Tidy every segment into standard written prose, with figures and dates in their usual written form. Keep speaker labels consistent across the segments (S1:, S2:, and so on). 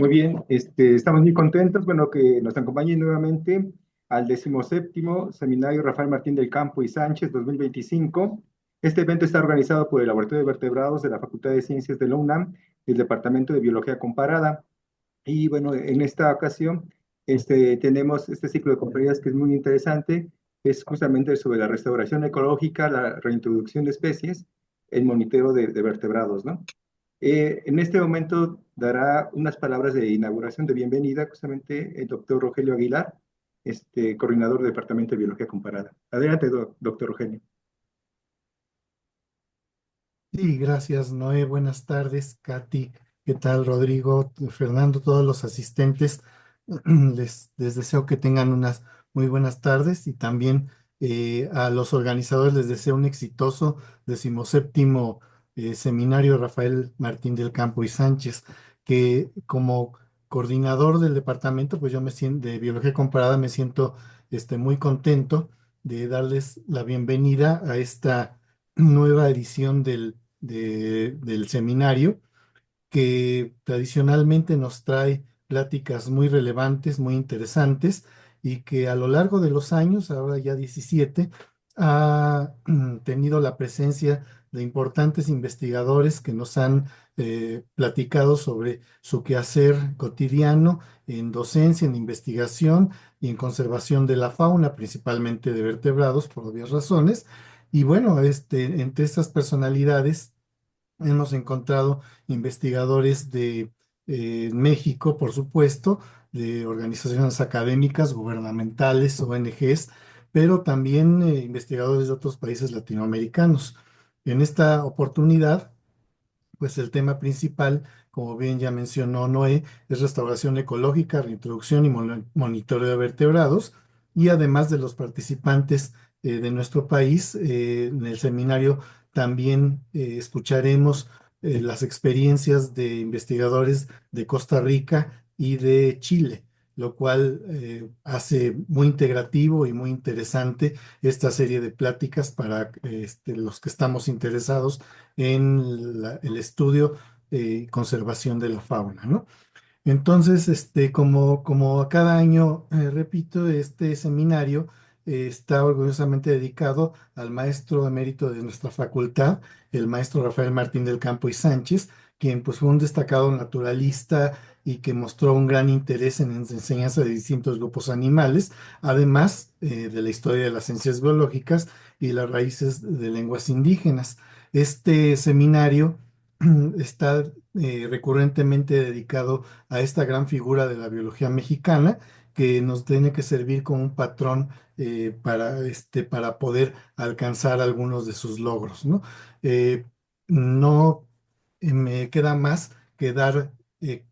S1: Muy bien, estamos muy contentos, bueno, que nos acompañen nuevamente al 17º Seminario Rafael Martín del Campo y Sánchez 2025. Este evento está organizado por el Laboratorio de Vertebrados de la Facultad de Ciencias de la UNAM y el Departamento de Biología Comparada. Y bueno, en esta ocasión tenemos este ciclo de conferencias que es muy interesante, es justamente sobre la restauración ecológica, la reintroducción de especies, el monitoreo de vertebrados, ¿no? En este momento dará unas palabras de inauguración, de bienvenida, justamente el doctor Rogelio Aguilar, coordinador del Departamento de Biología Comparada. Adelante, doctor Rogelio.
S2: Sí, gracias, Noé. Buenas tardes, Katy. ¿Qué tal, Rodrigo, Fernando, todos los asistentes? Les deseo que tengan unas muy buenas tardes y también a los organizadores les deseo un exitoso 17º Seminario Rafael Martín del Campo y Sánchez, que como coordinador del departamento, pues yo me siento de Biología Comparada, me siento muy contento de darles la bienvenida a esta nueva edición del seminario que tradicionalmente nos trae pláticas muy relevantes, muy interesantes y que a lo largo de los años, ahora ya 17, ha tenido la presencia de importantes investigadores que nos han platicado sobre su quehacer cotidiano en docencia, en investigación y en conservación de la fauna, principalmente de vertebrados, por obvias razones. Y bueno, entre estas personalidades hemos encontrado investigadores de México, por supuesto, de organizaciones académicas, gubernamentales, ONGs, pero también investigadores de otros países latinoamericanos. En esta oportunidad, pues el tema principal, como bien ya mencionó Noé, es restauración ecológica, reintroducción y monitoreo de vertebrados. Y además de los participantes de nuestro país, en el seminario también escucharemos las experiencias de investigadores de Costa Rica y de Chile, lo cual hace muy integrativo y muy interesante esta serie de pláticas para los que estamos interesados en el estudio y conservación de la fauna, ¿no? Entonces, como a cada año, repito, este seminario está orgullosamente dedicado al maestro emérito de nuestra facultad, el maestro Rafael Martín del Campo y Sánchez, quien pues fue un destacado naturalista y que mostró un gran interés en la enseñanza de distintos grupos animales, además de la historia de las ciencias biológicas y las raíces de lenguas indígenas. Este seminario está recurrentemente dedicado a esta gran figura de la biología mexicana que nos tiene que servir como un patrón para poder alcanzar algunos de sus logros, ¿no? No me queda más que dar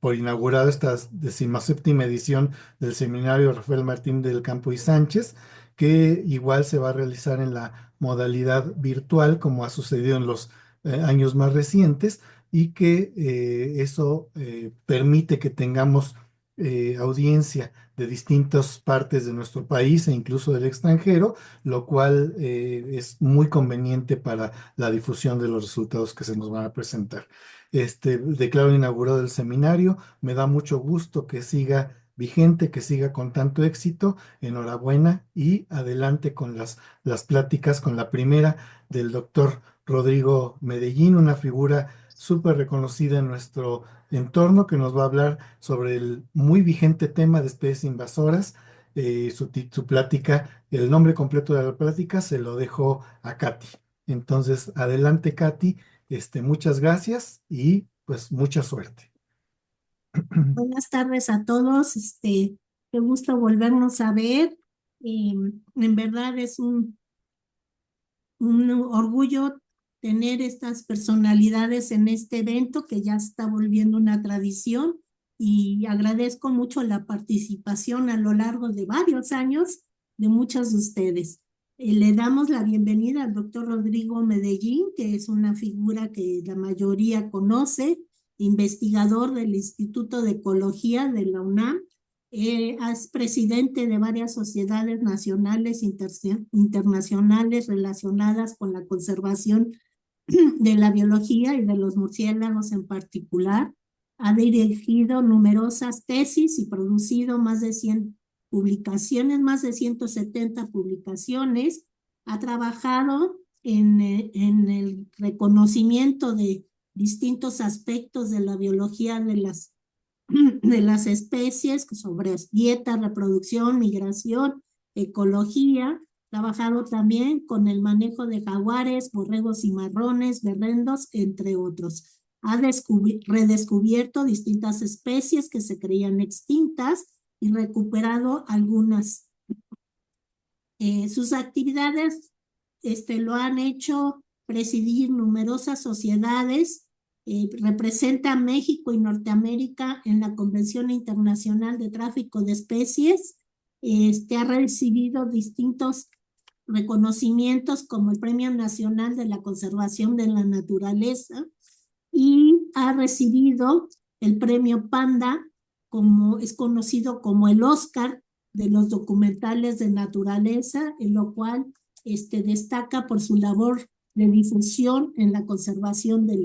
S2: por inaugurado esta 17ª edición del Seminario Rafael Martín del Campo y Sánchez, que igual se va a realizar en la modalidad virtual, como ha sucedido en los años más recientes y que eso permite que tengamos audiencia de distintas partes de nuestro país e incluso del extranjero, lo cual es muy conveniente para la difusión de los resultados que se nos van a presentar. Declaro inaugurado el seminario, me da mucho gusto que siga vigente, que siga con tanto éxito. Enhorabuena y adelante con las pláticas, con la primera del doctor Rodrigo Medellín, una figura súper reconocida en nuestro entorno que nos va a hablar sobre el muy vigente tema de especies invasoras. Su plática, el nombre completo de la plática se lo dejo a Katy. Entonces, adelante, Katy. Muchas gracias y pues mucha suerte.
S3: Buenas tardes a todos. Qué gusto volvernos a ver. En verdad es un orgullo tener estas personalidades en este evento que ya está volviendo una tradición y agradezco mucho la participación a lo largo de varios años de muchos de ustedes. Le damos la bienvenida al doctor Rodrigo Medellín, que es una figura que la mayoría conoce, investigador del Instituto de Ecología de la UNAM. Es presidente de varias sociedades nacionales e internacionales relacionadas con la conservación de la biología y de los murciélagos en particular. Ha dirigido numerosas tesis y producido más de 100 publicaciones, más de 170 publicaciones. Ha trabajado en el reconocimiento de distintos aspectos de la biología de las especies, sobre dieta, reproducción, migración, ecología. Trabajado también con el manejo de jaguares, borregos cimarrones, berrendos, entre otros. Ha redescubierto distintas especies que se creían extintas y recuperado algunas. Sus actividades lo han hecho presidir numerosas sociedades. Representa a México y Norteamérica en la Convención Internacional de Tráfico de Especies. Ha recibido distintos reconocimientos como el Premio Nacional de la Conservación de la Naturaleza y ha recibido el Premio Panda, como es conocido como el Oscar de los documentales de naturaleza, en lo cual destaca por su labor de difusión en la conservación de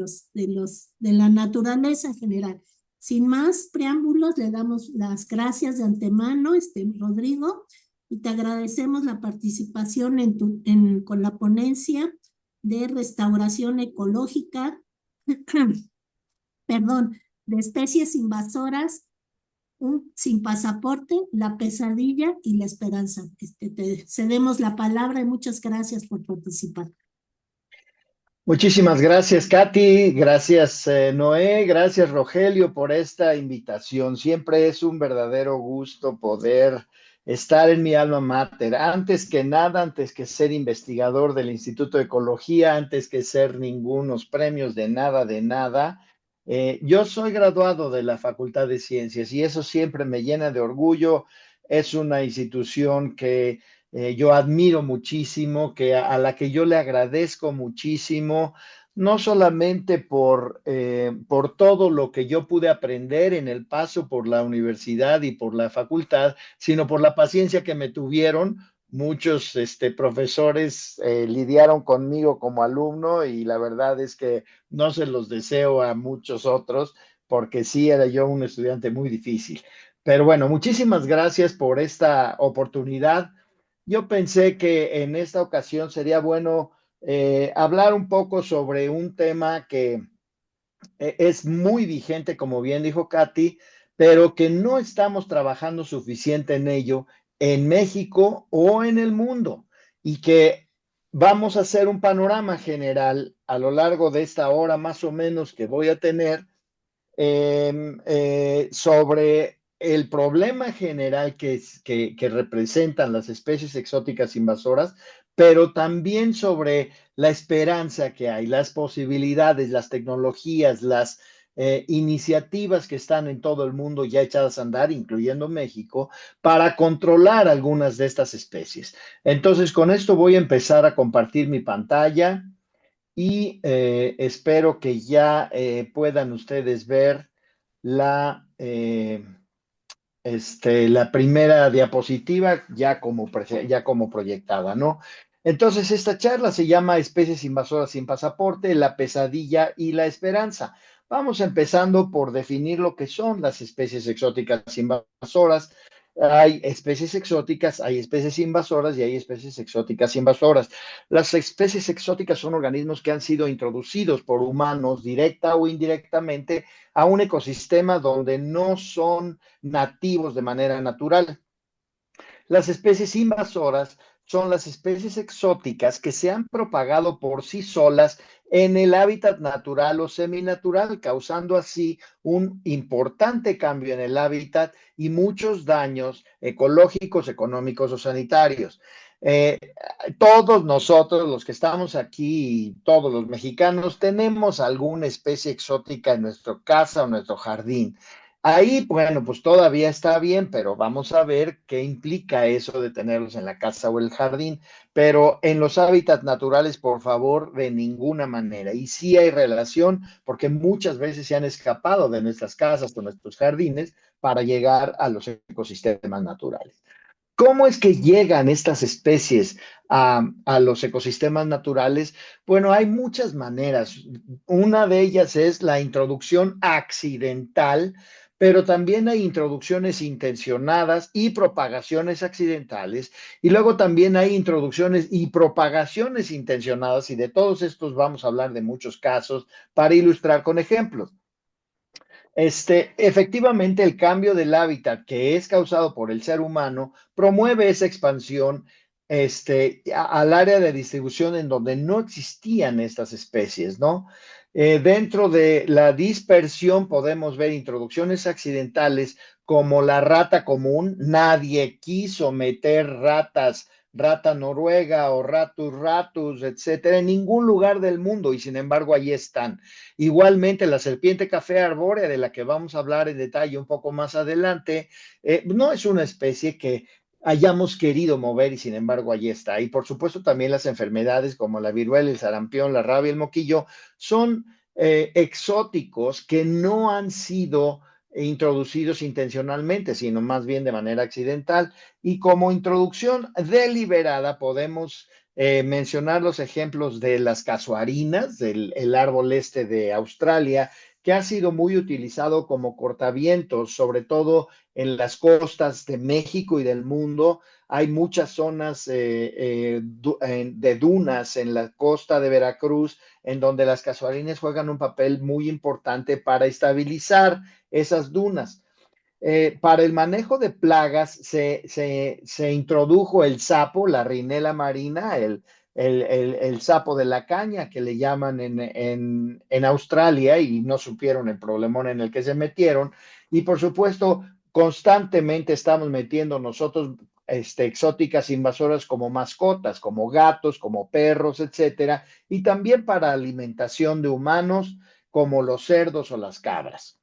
S3: la naturaleza en general. Sin más preámbulos, le damos las gracias de antemano, Rodrigo, y te agradecemos la participación con la ponencia de restauración ecológica, perdón, de especies invasoras, sin pasaporte, la pesadilla y la esperanza. Te cedemos la palabra y muchas gracias por participar.
S4: Muchísimas gracias, Katy. Gracias, Noé. Gracias, Rogelio, por esta invitación. Siempre es un verdadero gusto poder estar en mi alma mater. Antes que nada, antes que ser investigador del Instituto de Ecología, antes que ser ningunos premios de nada, yo soy graduado de la Facultad de Ciencias y eso siempre me llena de orgullo. Es una institución que yo admiro muchísimo, a la que yo le agradezco muchísimo, no solamente por todo lo que yo pude aprender en el paso por la universidad y por la facultad, sino por la paciencia que me tuvieron. Muchos profesores lidiaron conmigo como alumno y la verdad es que no se los deseo a muchos otros porque sí era yo un estudiante muy difícil. Pero bueno, muchísimas gracias por esta oportunidad. Yo pensé que en esta ocasión sería bueno hablar un poco sobre un tema que es muy vigente, como bien dijo Katy, pero que no estamos trabajando suficiente en ello en México o en el mundo y que vamos a hacer un panorama general a lo largo de esta hora más o menos que voy a tener sobre el problema general que representan las especies exóticas invasoras, pero también sobre la esperanza que hay, las posibilidades, las tecnologías, las iniciativas que están en todo el mundo ya echadas a andar, incluyendo México, para controlar algunas de estas especies. Entonces, con esto voy a empezar a compartir mi pantalla y espero que ya puedan ustedes ver la primera diapositiva ya como proyectada, ¿no? Entonces, esta charla se llama Especies invasoras sin pasaporte, la pesadilla y la esperanza. Vamos empezando por definir lo que son las especies exóticas invasoras. Hay especies exóticas, hay especies invasoras y hay especies exóticas invasoras. Las especies exóticas son organismos que han sido introducidos por humanos directa o indirectamente a un ecosistema donde no son nativos de manera natural. Las especies invasoras son las especies exóticas que se han propagado por sí solas en el hábitat natural o seminatural, causando así un importante cambio en el hábitat y muchos daños ecológicos, económicos o sanitarios. Todos nosotros, los que estamos aquí, todos los mexicanos, tenemos alguna especie exótica en nuestra casa o en nuestro jardín. Ahí, bueno, pues todavía está bien, pero vamos a ver qué implica eso de tenerlos en la casa o el jardín. Pero en los hábitats naturales, por favor, de ninguna manera. Y sí hay relación, porque muchas veces se han escapado de nuestras casas o nuestros jardines para llegar a los ecosistemas naturales. ¿Cómo es que llegan estas especies a los ecosistemas naturales? Bueno, hay muchas maneras. Una de ellas es la introducción accidental, pero también hay introducciones intencionadas y propagaciones accidentales. Y luego también hay introducciones y propagaciones intencionadas, y de todos estos vamos a hablar de muchos casos para ilustrar con ejemplos. Efectivamente, el cambio del hábitat que es causado por el ser humano promueve esa expansión al área de distribución en donde no existían estas especies, ¿no? Dentro de la dispersión podemos ver introducciones accidentales como la rata común. Nadie quiso meter rata noruega o ratus ratus, etcétera, en ningún lugar del mundo, y sin embargo ahí están. Igualmente, la serpiente café arbórea, de la que vamos a hablar en detalle un poco más adelante, no es una especie que hayamos querido mover, y sin embargo allí está. Y por supuesto también las enfermedades como la viruela, el sarampión, la rabia, el moquillo, son exóticos que no han sido introducidos intencionalmente, sino más bien de manera accidental. Y como introducción deliberada podemos mencionar los ejemplos de las casuarinas, el árbol de Australia, que ha sido muy utilizado como cortavientos, sobre todo en las costas de México y del mundo. Hay muchas zonas de dunas en la costa de Veracruz, en donde las casuarinas juegan un papel muy importante para estabilizar esas dunas. Para el manejo de plagas se introdujo el sapo, la Rhinella marina, el sapo de la caña que le llaman en Australia, y no supieron el problemón en el que se metieron. Y por supuesto, constantemente estamos metiendo nosotros exóticas invasoras como mascotas, como gatos, como perros, etcétera, y también para alimentación de humanos, como los cerdos o las cabras.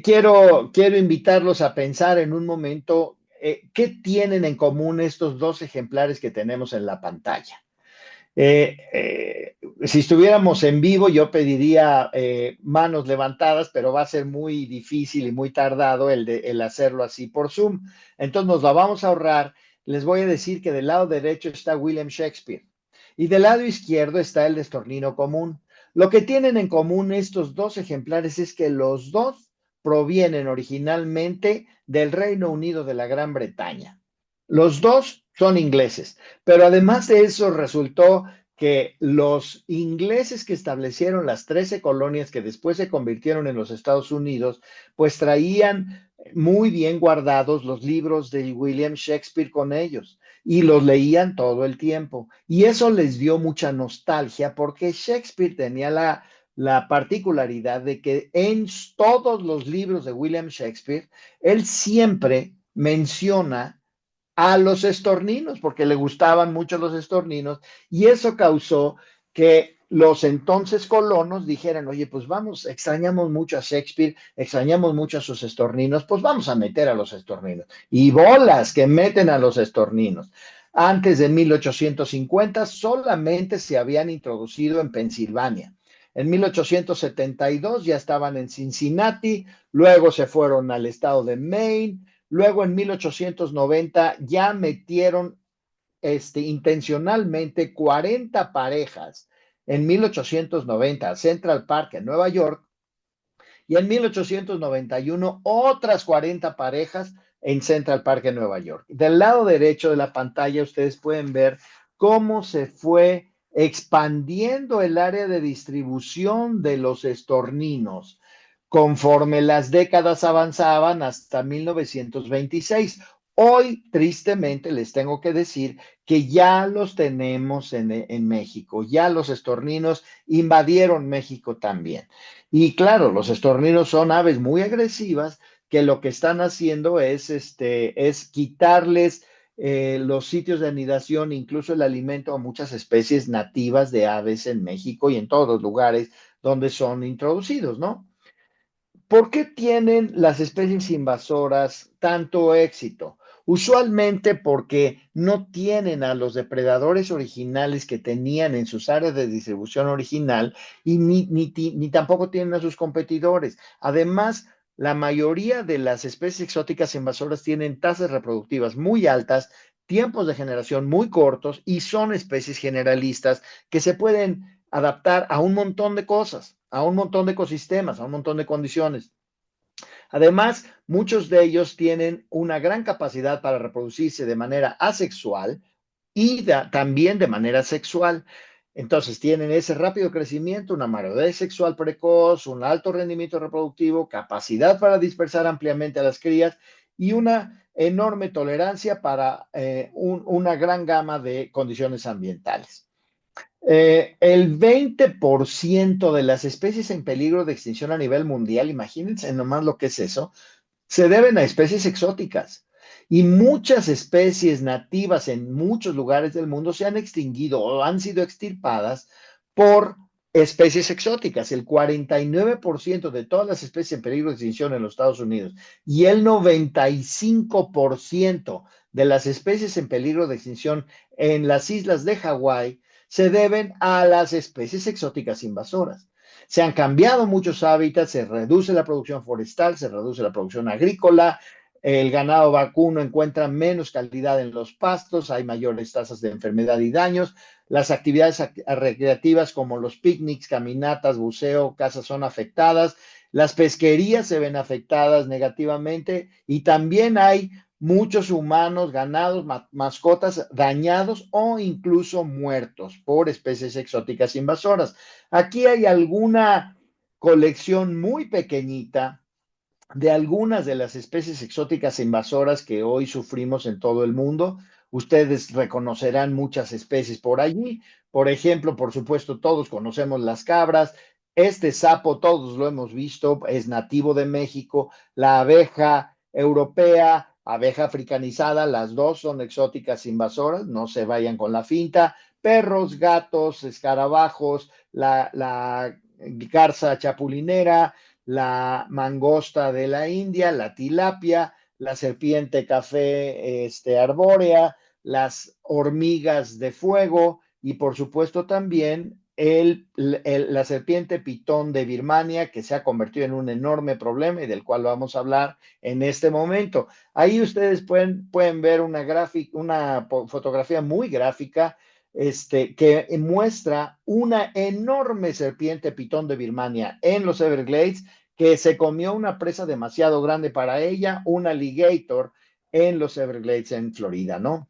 S4: Quiero invitarlos a pensar en un momento qué tienen en común estos dos ejemplares que tenemos en la pantalla. Si estuviéramos en vivo, yo pediría manos levantadas, pero va a ser muy difícil y muy tardado el hacerlo así por Zoom. Entonces nos la vamos a ahorrar. Les voy a decir que del lado derecho está William Shakespeare y del lado izquierdo está el estornino común. Lo que tienen en común estos dos ejemplares es que los dos provienen originalmente del Reino Unido de la Gran Bretaña. Los dos son ingleses, pero además de eso resultó que los ingleses que establecieron las 13 colonias que después se convirtieron en los Estados Unidos, pues traían muy bien guardados los libros de William Shakespeare con ellos y los leían todo el tiempo. Y eso les dio mucha nostalgia porque Shakespeare tenía la particularidad de que en todos los libros de William Shakespeare, él siempre menciona a los estorninos, porque le gustaban mucho los estorninos, y eso causó que los entonces colonos dijeran, oye, pues vamos, extrañamos mucho a Shakespeare, extrañamos mucho a sus estorninos, pues vamos a meter a los estorninos. Y bolas que meten a los estorninos. Antes de 1850 solamente se habían introducido en Pensilvania. En 1872 ya estaban en Cincinnati, luego se fueron al estado de Maine. Luego, en 1890, ya metieron intencionalmente 40 parejas en 1890 a Central Park en Nueva York, y en 1891 otras 40 parejas en Central Park en Nueva York. Del lado derecho de la pantalla ustedes pueden ver cómo se fue expandiendo el área de distribución de los estorninos conforme las décadas avanzaban hasta 1926. Hoy, tristemente, les tengo que decir que ya los tenemos en México, ya los estorninos invadieron México también. Y claro, los estorninos son aves muy agresivas que lo que están haciendo es quitarles los sitios de anidación, incluso el alimento a muchas especies nativas de aves en México y en todos los lugares donde son introducidos, ¿no? ¿Por qué tienen las especies invasoras tanto éxito? Usualmente porque no tienen a los depredadores originales que tenían en sus áreas de distribución original y ni tampoco tienen a sus competidores. Además, la mayoría de las especies exóticas invasoras tienen tasas reproductivas muy altas, tiempos de generación muy cortos y son especies generalistas que se pueden adaptar a un montón de cosas, a un montón de ecosistemas, a un montón de condiciones. Además, muchos de ellos tienen una gran capacidad para reproducirse de manera asexual y también de manera sexual. Entonces, tienen ese rápido crecimiento, una madurez sexual precoz, un alto rendimiento reproductivo, capacidad para dispersar ampliamente a las crías y una enorme tolerancia para una gran gama de condiciones ambientales. El 20% de las especies en peligro de extinción a nivel mundial, imagínense nomás lo que es eso, se deben a especies exóticas. Y muchas especies nativas en muchos lugares del mundo se han extinguido o han sido extirpadas por especies exóticas. El 49% de todas las especies en peligro de extinción en los Estados Unidos y el 95% de las especies en peligro de extinción en las islas de Hawái se deben a las especies exóticas invasoras. Se han cambiado muchos hábitats, se reduce la producción forestal, se reduce la producción agrícola, el ganado vacuno encuentra menos calidad en los pastos, hay mayores tasas de enfermedad y daños, las actividades recreativas como los picnics, caminatas, buceo, cazas son afectadas, las pesquerías se ven afectadas negativamente y también hay muchos humanos, ganados, mascotas dañados o incluso muertos por especies exóticas invasoras. Aquí hay alguna colección muy pequeñita de algunas de las especies exóticas invasoras que hoy sufrimos en todo el mundo. Ustedes reconocerán muchas especies por allí. Por ejemplo, por supuesto, todos conocemos las cabras. Este sapo, todos lo hemos visto, es nativo de México. La abeja europea, abeja africanizada, las dos son exóticas invasoras, no se vayan con la finta. Perros, gatos, escarabajos, la garza chapulinera, la mangosta de la India, la tilapia, la serpiente café arbórea, las hormigas de fuego y por supuesto también la serpiente pitón de Birmania, que se ha convertido en un enorme problema y del cual vamos a hablar en este momento. Ahí ustedes pueden ver una fotografía muy gráfica que muestra una enorme serpiente pitón de Birmania en los Everglades que se comió una presa demasiado grande para ella, un alligator en los Everglades en Florida, ¿no?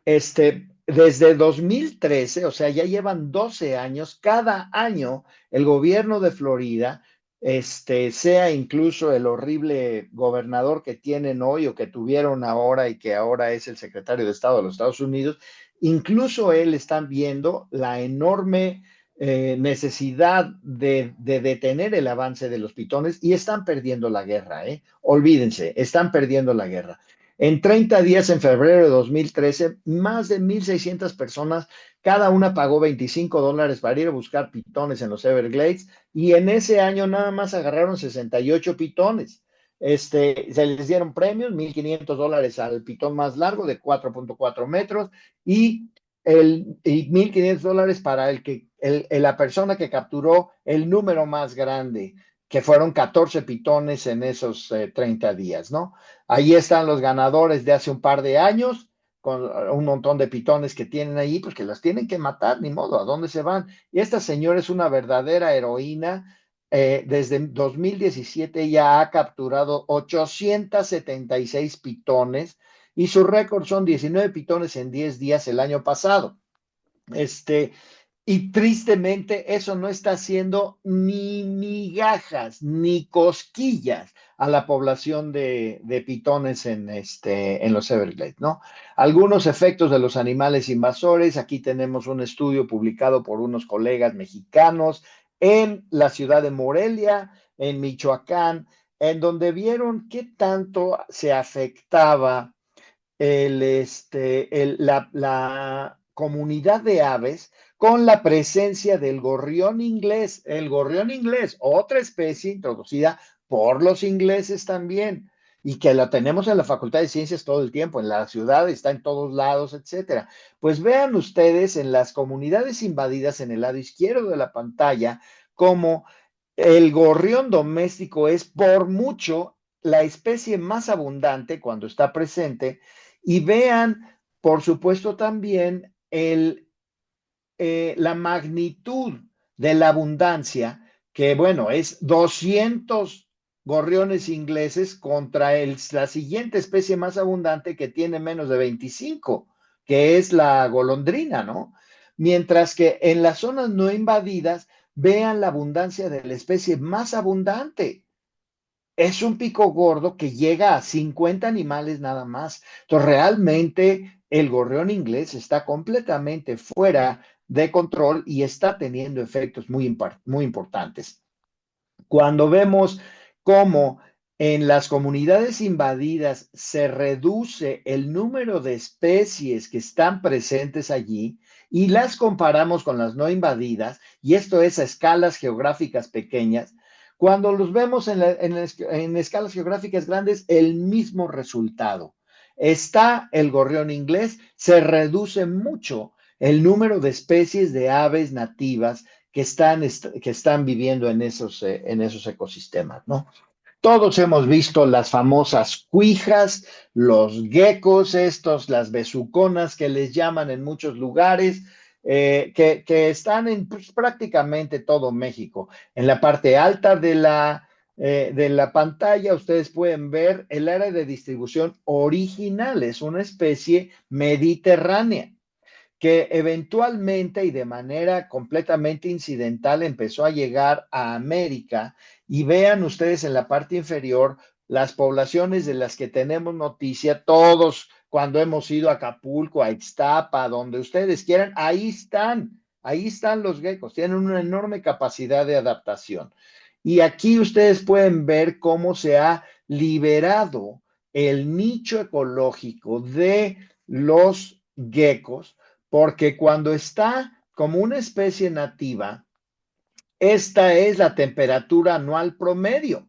S4: Desde 2013, o sea, ya llevan 12 años, cada año el gobierno de Florida, sea incluso el horrible gobernador que tienen hoy o que tuvieron ahora y que ahora es el secretario de Estado de los Estados Unidos, incluso él está viendo la enorme necesidad de detener el avance de los pitones y están perdiendo la guerra, ¿eh? Olvídense, están perdiendo la guerra. En 30 días, en febrero de 2013, más de 1,600 personas, cada una pagó $25 para ir a buscar pitones en los Everglades y en ese año nada más agarraron 68 pitones. Se les dieron premios, $1,500 al pitón más largo de 4.4 metros y $1,500 para la persona que capturó el número más grande, que fueron 14 pitones en esos 30 días, ¿no? Ahí están los ganadores de hace un par de años, con un montón de pitones que tienen ahí, pues que las tienen que matar, ni modo, ¿a dónde se van? Y esta señora es una verdadera heroína. Desde 2017 ella ha capturado 876 pitones y su récord son 19 pitones en 10 días el año pasado. Y tristemente eso no está haciendo ni migajas, ni cosquillas a la población de pitones en los Everglades, ¿no? Algunos efectos de los animales invasores. Aquí tenemos un estudio publicado por unos colegas mexicanos en la ciudad de Morelia, en Michoacán, en donde vieron qué tanto se afectaba la comunidad de aves con la presencia del gorrión inglés. El gorrión inglés, otra especie introducida por los ingleses también, y que la tenemos en la Facultad de Ciencias todo el tiempo, en la ciudad, está en todos lados, etcétera. Pues vean ustedes en las comunidades invadidas en el lado izquierdo de la pantalla, cómo El gorrión doméstico es por mucho la especie más abundante cuando está presente, y vean, por supuesto, también la magnitud de la abundancia, que bueno, es 200 gorriones ingleses contra la siguiente especie más abundante que tiene menos de 25, que es la golondrina, ¿no? Mientras que en las zonas no invadidas, vean la abundancia de la especie más abundante. Es un pico gordo que llega a 50 animales nada más. Entonces, realmente el gorrión inglés está completamente fuera de control y está teniendo efectos muy importantes. Cuando vemos cómo en las comunidades invadidas se reduce el número de especies que están presentes allí y las comparamos con las no invadidas, y esto es a escalas geográficas pequeñas, cuando los vemos en escalas geográficas grandes, el mismo resultado. Está el gorrión inglés, se reduce mucho el número de especies de aves nativas que están viviendo en esos ecosistemas, ¿no? Todos hemos visto las famosas cuijas, los geckos, las besuconas que les llaman en muchos lugares, que están en pues, prácticamente todo México. En la parte alta de la pantalla ustedes pueden ver el área de distribución original, es una especie mediterránea que eventualmente y de manera completamente incidental empezó a llegar a América. Y vean ustedes en la parte inferior las poblaciones de las que tenemos noticia, todos cuando hemos ido a Acapulco, a Ixtapa, donde ustedes quieran, ahí están los geckos, tienen una enorme capacidad de adaptación. Y aquí ustedes pueden ver cómo se ha liberado el nicho ecológico de los geckos, porque cuando está como una especie nativa, esta es la temperatura anual promedio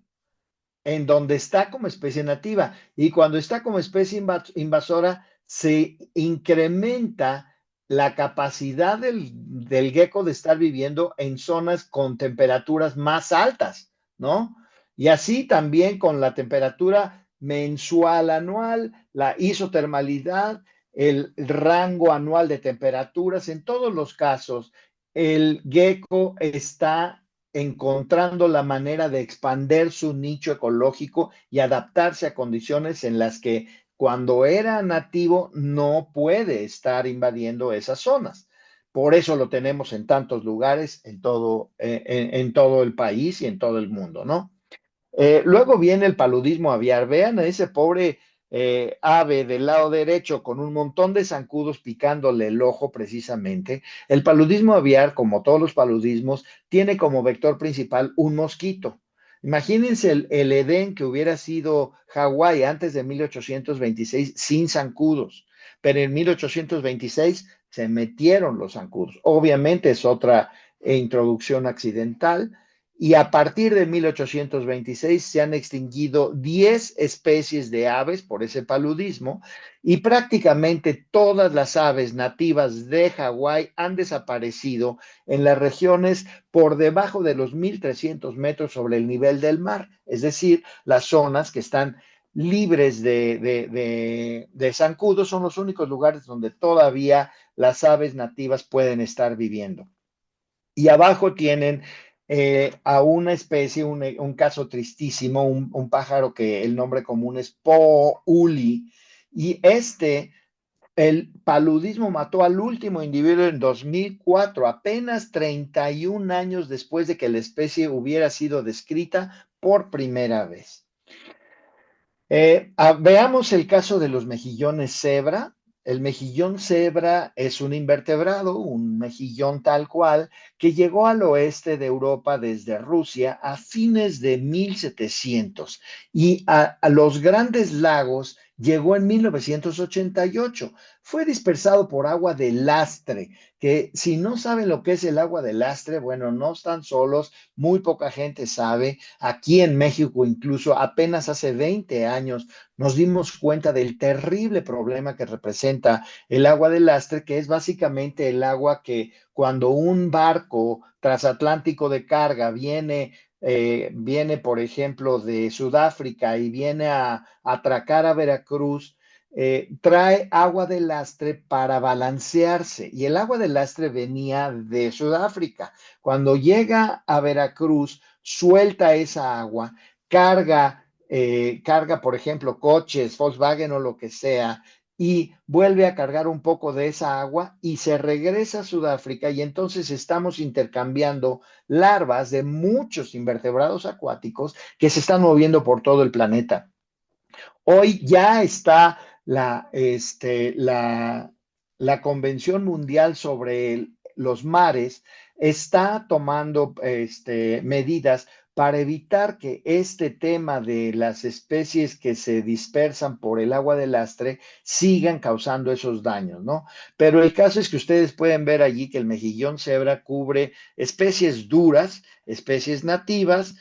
S4: en donde está como especie nativa, y cuando está como especie invasora se incrementa la capacidad del gecko de estar viviendo en zonas con temperaturas más altas, ¿no? Y así también con la temperatura mensual anual, la isotermalidad, el rango anual de temperaturas, en todos los casos, el gecko está encontrando la manera de expandir su nicho ecológico y adaptarse a condiciones en las que cuando era nativo no puede estar invadiendo esas zonas. Por eso lo tenemos en tantos lugares, en todo el país y en todo el mundo, ¿no? Luego viene el paludismo aviar. Vean a ese pobre ave del lado derecho con un montón de zancudos picándole el ojo precisamente. El paludismo aviar, como todos los paludismos, tiene como vector principal un mosquito. Imagínense el Edén que hubiera sido Hawái antes de 1826 sin zancudos, pero en 1826 se metieron los zancudos. Obviamente es otra introducción accidental, y a partir de 1826 se han extinguido 10 especies de aves por ese paludismo, y prácticamente todas las aves nativas de Hawái han desaparecido en las regiones por debajo de los 1,300 metros sobre el nivel del mar, es decir, las zonas que están libres de zancudos son los únicos lugares donde todavía las aves nativas pueden estar viviendo. Y abajo tienen a una especie, un caso tristísimo, un pájaro que el nombre común es Pouli, y el paludismo mató al último individuo en 2004, apenas 31 años después de que la especie hubiera sido descrita por primera vez. Veamos el caso de los mejillones cebra. El mejillón cebra es un invertebrado, un mejillón tal cual, que llegó al oeste de Europa desde Rusia a fines de 1700, y a los grandes lagos llegó en 1988. Fue dispersado por agua de lastre, que si no saben lo que es el agua de lastre, bueno, no están solos, muy poca gente sabe. Aquí en México, incluso apenas hace 20 años, nos dimos cuenta del terrible problema que representa el agua de lastre, que es básicamente el agua que cuando un barco transatlántico de carga viene viene, por ejemplo, de Sudáfrica y viene a atracar a Veracruz, trae agua de lastre para balancearse. Y el agua de lastre venía de Sudáfrica. Cuando llega a Veracruz, suelta esa agua, carga, por ejemplo, coches, Volkswagen o lo que sea, y vuelve a cargar un poco de esa agua y se regresa a Sudáfrica y entonces estamos intercambiando larvas de muchos invertebrados acuáticos que se están moviendo por todo el planeta. Hoy ya está la Convención Mundial sobre los Mares, está tomando medidas para evitar que este tema de las especies que se dispersan por el agua de lastre sigan causando esos daños, ¿no? Pero el caso es que ustedes pueden ver allí que el mejillón cebra cubre especies duras, especies nativas,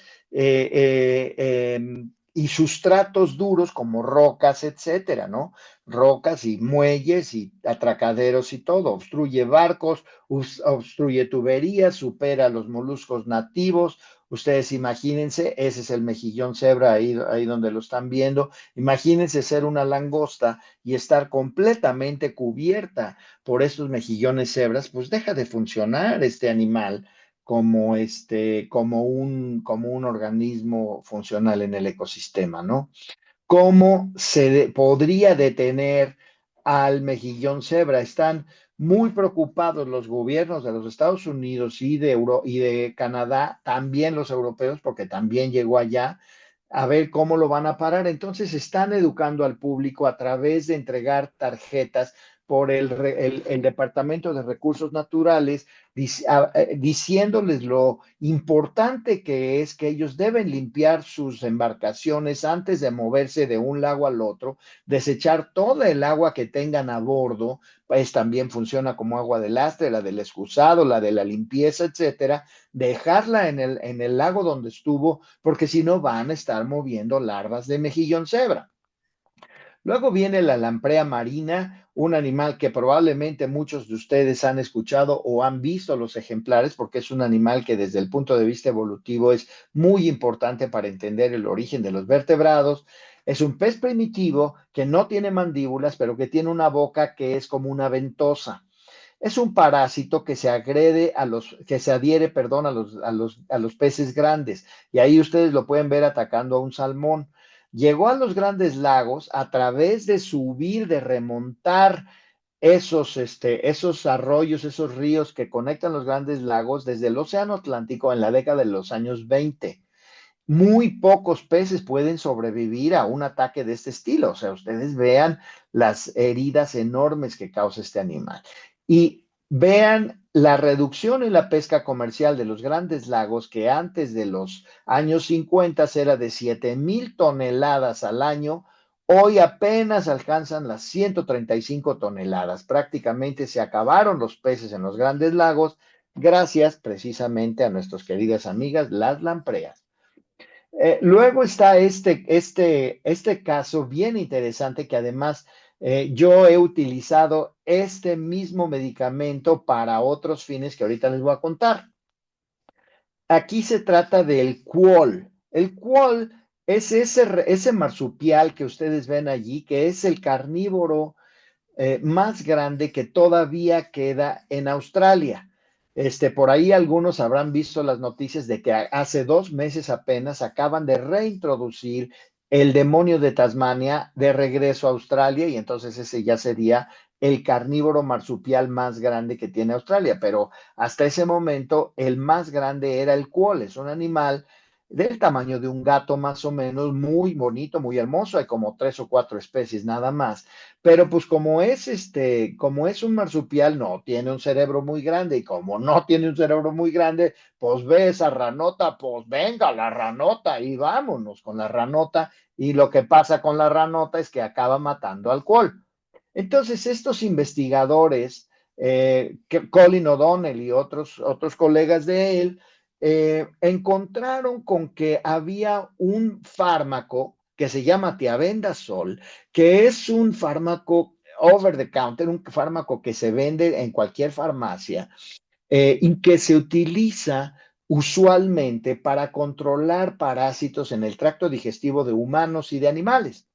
S4: y sustratos duros como rocas, etcétera, ¿no? Rocas y muelles y atracaderos y todo. Obstruye barcos, obstruye tuberías, supera los moluscos nativos. Ustedes imagínense, ese es el mejillón cebra ahí donde lo están viendo. Imagínense ser una langosta y estar completamente cubierta por estos mejillones cebras, pues deja de funcionar este animal como un organismo funcional en el ecosistema, ¿no? ¿Cómo podría detener al mejillón cebra? Están muy preocupados los gobiernos de los Estados Unidos y de Canadá, también los europeos, porque también llegó allá, a ver cómo lo van a parar. Entonces están educando al público a través de entregar tarjetas por el Departamento de Recursos Naturales, diciéndoles lo importante que es que ellos deben limpiar sus embarcaciones antes de moverse de un lago al otro, desechar toda el agua que tengan a bordo, pues también funciona como agua de lastre, la del excusado, la de la limpieza, etcétera, dejarla en el lago donde estuvo, porque si no van a estar moviendo larvas de mejillón cebra. Luego viene la lamprea marina, un animal que probablemente muchos de ustedes han escuchado o han visto los ejemplares, porque es un animal que desde el punto de vista evolutivo es muy importante para entender el origen de los vertebrados. Es un pez primitivo que no tiene mandíbulas, pero que tiene una boca que es como una ventosa. Es un parásito que se adhiere, perdón, a los peces grandes. Y ahí ustedes lo pueden ver atacando a un salmón. Llegó a los grandes lagos a través de subir, de remontar esos arroyos, esos ríos que conectan los grandes lagos desde el Océano Atlántico en la década de los años 20. Muy pocos peces pueden sobrevivir a un ataque de este estilo. O sea, ustedes vean las heridas enormes que causa este animal. Y vean la reducción en la pesca comercial de los grandes lagos, que antes de los años 50 era de 7,000 toneladas al año. Hoy apenas alcanzan las 135 toneladas. Prácticamente se acabaron los peces en los grandes lagos, gracias precisamente a nuestras queridas amigas, las lampreas. Luego está este caso bien interesante que además yo he utilizado este mismo medicamento para otros fines que ahorita les voy a contar. Aquí se trata del cuol. El cuol es ese marsupial que ustedes ven allí, que es el carnívoro más grande que todavía queda en Australia. Por ahí algunos habrán visto las noticias de que hace 2 meses apenas acaban de reintroducir el demonio de Tasmania de regreso a Australia y entonces ese ya sería el carnívoro marsupial más grande que tiene Australia, pero hasta ese momento el más grande era el cuol, es un animal del tamaño de un gato más o menos, muy bonito, muy hermoso, hay como 3 o 4 especies nada más, pero pues como es un marsupial, no tiene un cerebro muy grande, y como no tiene un cerebro muy grande, pues ve esa ranota, pues venga la ranota, y vámonos con la ranota, y lo que pasa con la ranota es que acaba matando al cuol. Entonces, estos investigadores, Colin O'Donnell y otros colegas de él, encontraron con que había un fármaco que se llama tiabendazol, que es un fármaco over the counter, un fármaco que se vende en cualquier farmacia y que se utiliza usualmente para controlar parásitos en el tracto digestivo de humanos y de animales.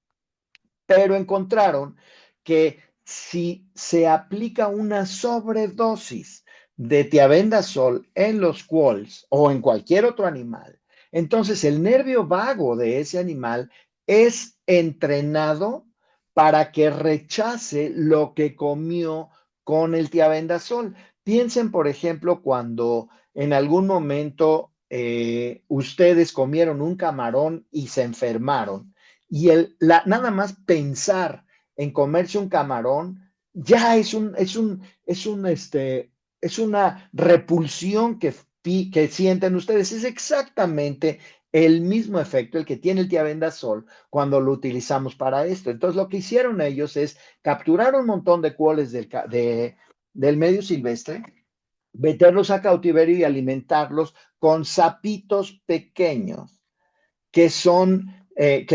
S4: Pero encontraron que si se aplica una sobredosis de tiabendazol en los quolls o en cualquier otro animal, entonces el nervio vago de ese animal es entrenado para que rechace lo que comió con el tiabendazol. Piensen, por ejemplo, cuando en algún momento ustedes comieron un camarón y se enfermaron, y nada más pensar en comerse un camarón ya es una repulsión que sienten ustedes. Es exactamente el mismo efecto el que tiene el tiabendazol cuando lo utilizamos para esto. Entonces, lo que hicieron ellos es capturar un montón de quolls del medio silvestre, meterlos a cautiverio y alimentarlos con sapitos pequeños que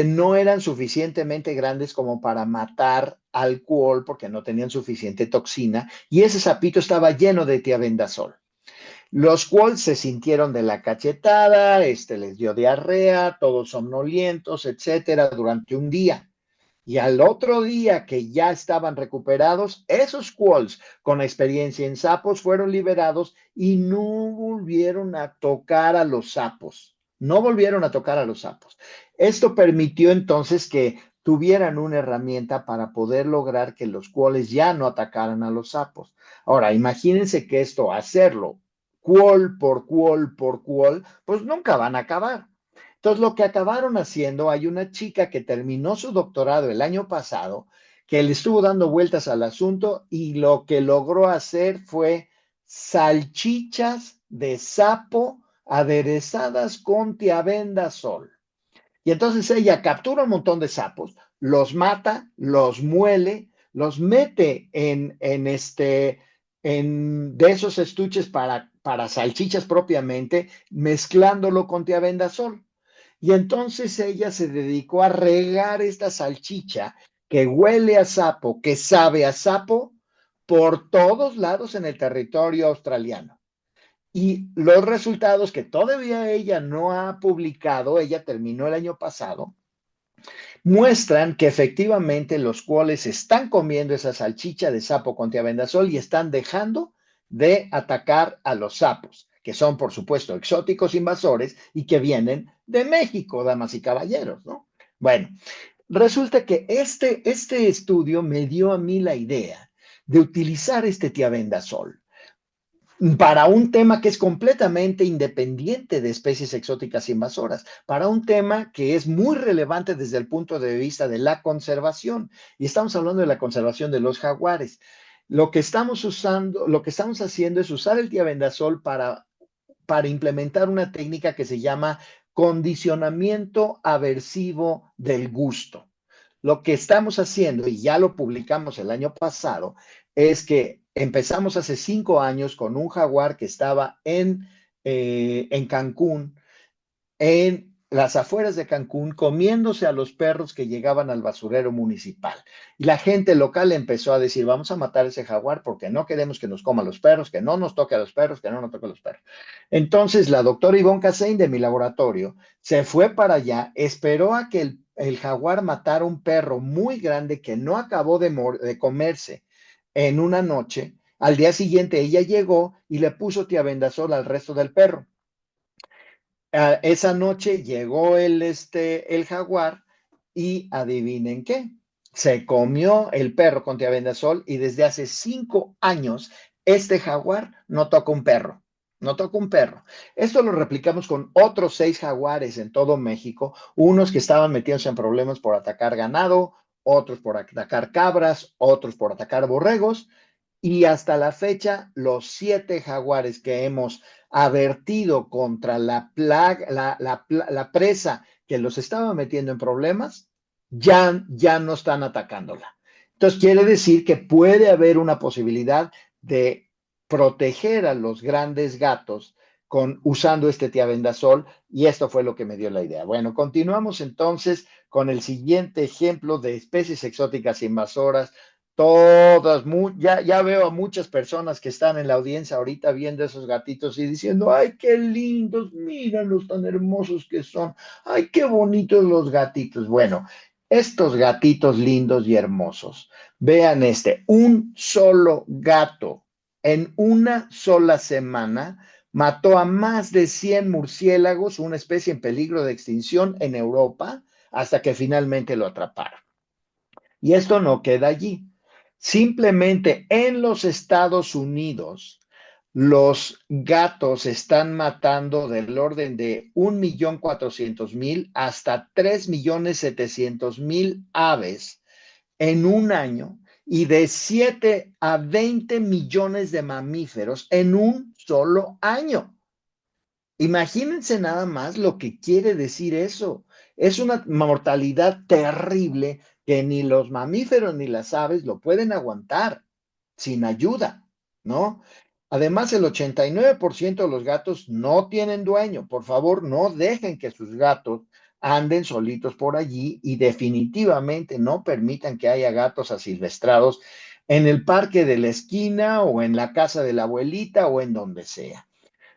S4: no eran suficientemente grandes como para matar al quoll porque no tenían suficiente toxina, y ese sapito estaba lleno de tiabendazol. Los quolls se sintieron de la cachetada, les dio diarrea, todos somnolientos, etcétera, durante un día. Y al otro día que ya estaban recuperados, esos quolls con experiencia en sapos fueron liberados y no volvieron a tocar a los sapos. No volvieron a tocar a los sapos. Esto permitió entonces que tuvieran una herramienta para poder lograr que los quolls ya no atacaran a los sapos. Ahora, imagínense que hacerlo quoll por quoll por quoll, pues nunca van a acabar. Entonces, lo que acabaron haciendo, hay una chica que terminó su doctorado el año pasado, que le estuvo dando vueltas al asunto y lo que logró hacer fue salchichas de sapo aderezadas con tiabendazol. Y entonces ella captura un montón de sapos, los mata, los muele, los mete de esos estuches para salchichas propiamente, mezclándolo con tiabendazol. Y entonces ella se dedicó a regar esta salchicha que huele a sapo, que sabe a sapo, por todos lados en el territorio australiano. Y los resultados que todavía ella no ha publicado, ella terminó el año pasado, muestran que efectivamente los quolls están comiendo esa salchicha de sapo con tiabendazol y están dejando de atacar a los sapos, que son, por supuesto, exóticos invasores y que vienen de México, damas y caballeros, ¿no? Bueno, resulta que este estudio me dio a mí la idea de utilizar este tiabendazol para un tema que es completamente independiente de especies exóticas invasoras, para un tema que es muy relevante desde el punto de vista de la conservación. Y estamos hablando de la conservación de los jaguares. Lo que estamos haciendo es usar el tiabendazol para implementar una técnica que se llama condicionamiento aversivo del gusto. Lo que estamos haciendo, y ya lo publicamos el año pasado, es que empezamos hace 5 años con un jaguar que estaba en Cancún, en las afueras de Cancún, comiéndose a los perros que llegaban al basurero municipal. Y la gente local empezó a decir, vamos a matar a ese jaguar porque no queremos que nos coma los perros, que no nos toque a los perros, que no nos toque a los perros. Entonces, la doctora Ivonne Cassein de mi laboratorio se fue para allá, esperó a que el jaguar matara un perro muy grande que no acabó de comerse en una noche. Al día siguiente ella llegó y le puso tiabendazol al resto del perro. Esa noche llegó el jaguar y adivinen qué, se comió el perro con tiabendazol y desde hace 5 años este jaguar no toca un perro. No toca un perro. Esto lo replicamos con otros 6 jaguares en todo México, unos que estaban metidos en problemas por atacar ganado, otros por atacar cabras, otros por atacar borregos, y hasta la fecha los 7 jaguares que hemos avertido contra la presa que los estaba metiendo en problemas, ya no están atacándola. Entonces quiere decir que puede haber una posibilidad de proteger a los grandes gatos usando este tiabendazol, y esto fue lo que me dio la idea. Bueno, continuamos entonces con el siguiente ejemplo de especies exóticas invasoras Todas, ya veo a muchas personas que están en la audiencia ahorita viendo esos gatitos y diciendo, ay, qué lindos, míralos tan hermosos que son, ay, qué bonitos los gatitos. Bueno, estos gatitos lindos y hermosos, vean un solo gato en una sola semana mató a más de 100 murciélagos, una especie en peligro de extinción en Europa, hasta que finalmente lo atraparon. Y esto no queda allí. Simplemente en los Estados Unidos, los gatos están matando del orden de 1.400.000 hasta 3.700.000 aves en un año y de 7 a 20 millones de mamíferos en un solo año. Imagínense nada más lo que quiere decir eso. Es una mortalidad terrible que ni los mamíferos ni las aves lo pueden aguantar sin ayuda, ¿no? Además, el 89% de los gatos no tienen dueño. Por favor, no dejen que sus gatos anden solitos por allí y definitivamente no permitan que haya gatos asilvestrados en el parque de la esquina o en la casa de la abuelita o en donde sea.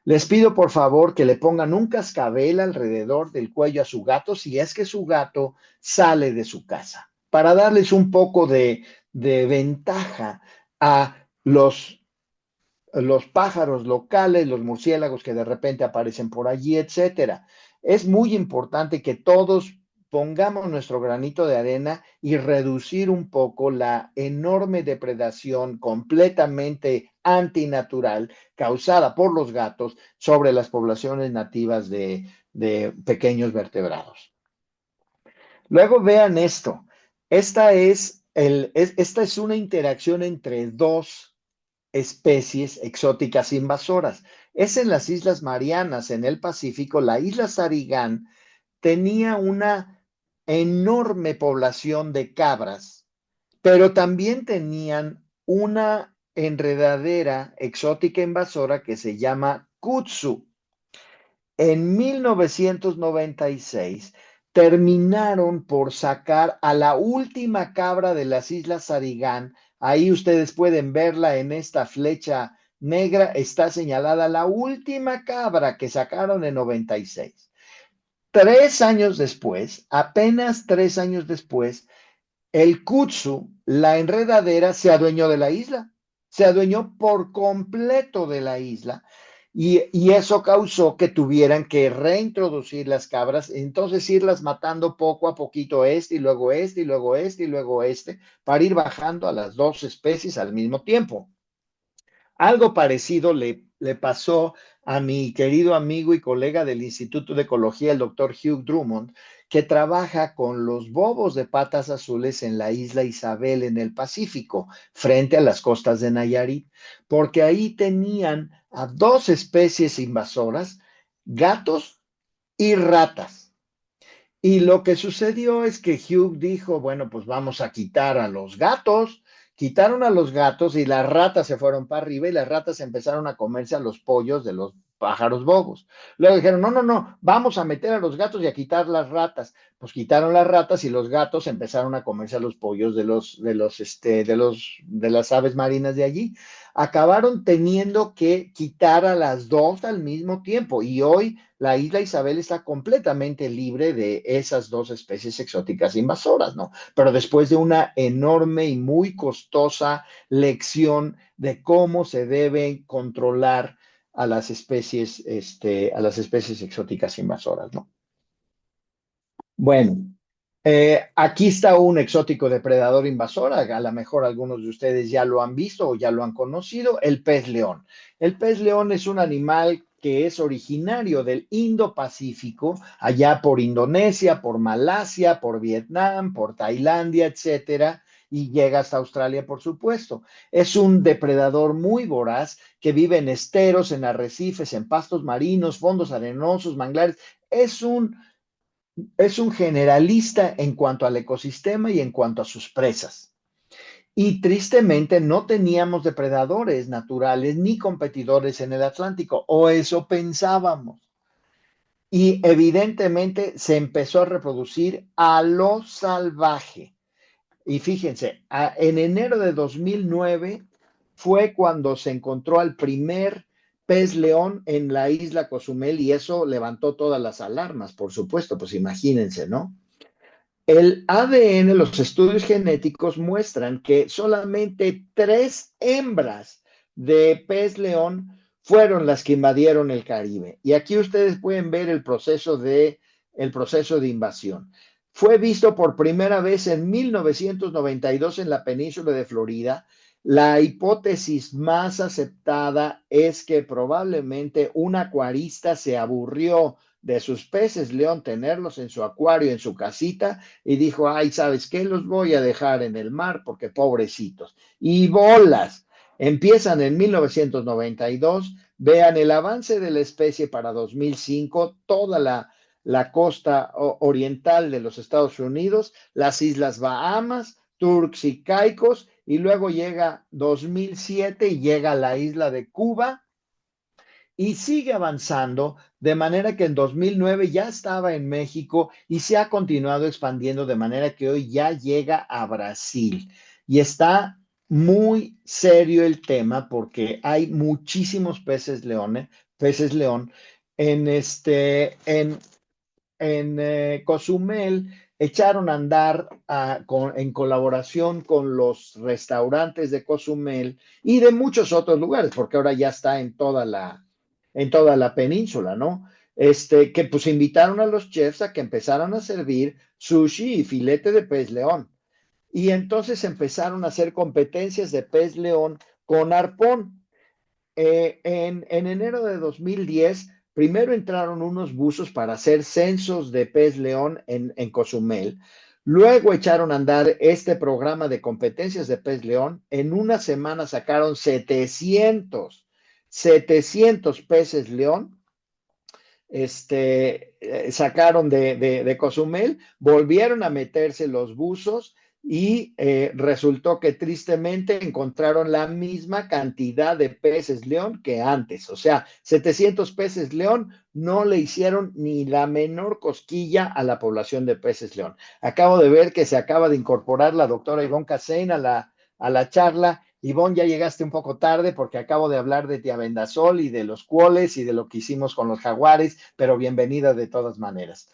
S4: Les pido por favor que le pongan un cascabel alrededor del cuello a su gato si es que su gato sale de su casa, para darles un poco de ventaja a los pájaros locales, los murciélagos que de repente aparecen por allí, etcétera. Es muy importante que todos pongamos nuestro granito de arena y reducir un poco la enorme depredación completamente antinatural causada por los gatos sobre las poblaciones nativas de pequeños vertebrados. Luego vean esto. Esta es una interacción entre dos especies exóticas invasoras. Es en las Islas Marianas, en el Pacífico. La isla Sarigán tenía una enorme población de cabras, pero también tenían una enredadera exótica invasora que se llama kudzu. En 1996 terminaron por sacar a la última cabra de las Islas Sarigán. Ahí ustedes pueden verla en esta flecha negra, está señalada la última cabra que sacaron en 96. 3 años después, apenas 3 años después, el kudzu, la enredadera, se adueñó de la isla, se adueñó por completo de la isla. Y eso causó que tuvieran que reintroducir las cabras, entonces irlas matando poco a poquito y luego y luego y luego para ir bajando a las dos especies al mismo tiempo. Algo parecido le pasó a mi querido amigo y colega del Instituto de Ecología, el doctor Hugh Drummond, que trabaja con los bobos de patas azules en la isla Isabel en el Pacífico, frente a las costas de Nayarit, porque ahí tenían a dos especies invasoras, gatos y ratas. Y lo que sucedió es que Hugh dijo, bueno, pues vamos a quitar a los gatos. Quitaron a los gatos y las ratas se fueron para arriba y las ratas empezaron a comerse a los pollos de los pájaros bobos. Luego dijeron, no, vamos a meter a los gatos y a quitar las ratas. Pues quitaron las ratas y los gatos empezaron a comerse a los pollos de las aves marinas de allí. Acabaron teniendo que quitar a las dos al mismo tiempo y hoy la isla Isabel está completamente libre de esas dos especies exóticas invasoras, ¿no? Pero después de una enorme y muy costosa lección de cómo se deben controlar a las especies exóticas invasoras, ¿no? Bueno, aquí está un exótico depredador invasor, a lo mejor algunos de ustedes ya lo han visto o ya lo han conocido, el pez león. El pez león es un animal que es originario del Indo-Pacífico, allá por Indonesia, por Malasia, por Vietnam, por Tailandia, etcétera, y llega hasta Australia, por supuesto. Es un depredador muy voraz que vive en esteros, en arrecifes, en pastos marinos, fondos arenosos, manglares. Es un generalista en cuanto al ecosistema y en cuanto a sus presas. Y tristemente no teníamos depredadores naturales ni competidores en el Atlántico, o eso pensábamos. Y evidentemente se empezó a reproducir a lo salvaje. y fíjense, en enero de 2009 fue cuando se encontró al primer pez león en la isla Cozumel y eso levantó todas las alarmas, por supuesto, pues imagínense, ¿no? El ADN, los estudios genéticos muestran que solamente 3 hembras de pez león fueron las que invadieron el Caribe. Y aquí ustedes pueden ver el proceso de invasión. Fue visto por primera vez en 1992 en la península de Florida. La hipótesis más aceptada es que probablemente un acuarista se aburrió de sus peces león, tenerlos en su acuario, en su casita, y dijo, ay, ¿sabes qué? Los voy a dejar en el mar porque pobrecitos. Y bolas, empiezan en 1992, vean el avance de la especie para 2005, toda la costa oriental de los Estados Unidos, las Islas Bahamas, Turks y Caicos, y luego llega 2007 y llega a la isla de Cuba, y sigue avanzando, de manera que en 2009 ya estaba en México y se ha continuado expandiendo de manera que hoy ya llega a Brasil. Y está muy serio el tema porque hay muchísimos peces león en Cozumel. Echaron a andar en colaboración con los restaurantes de Cozumel y de muchos otros lugares, porque ahora ya está en toda la península, ¿no? Que pues invitaron a los chefs a que empezaran a servir sushi y filete de pez león. Y entonces empezaron a hacer competencias de pez león con arpón. En enero de 2010, primero entraron unos buzos para hacer censos de pez león en Cozumel. Luego echaron a andar este programa de competencias de pez león. En una semana sacaron 700 peces león. Sacaron de Cozumel, volvieron a meterse los buzos y resultó que tristemente encontraron la misma cantidad de peces león que antes. O sea, 700 peces león no le hicieron ni la menor cosquilla a la población de peces león. Acabo de ver que se acaba de incorporar la doctora Ivonne Casein a la charla. Ivonne, ya llegaste un poco tarde porque acabo de hablar de tiabendazol y de los cuoles y de lo que hicimos con los jaguares, pero bienvenida de todas maneras.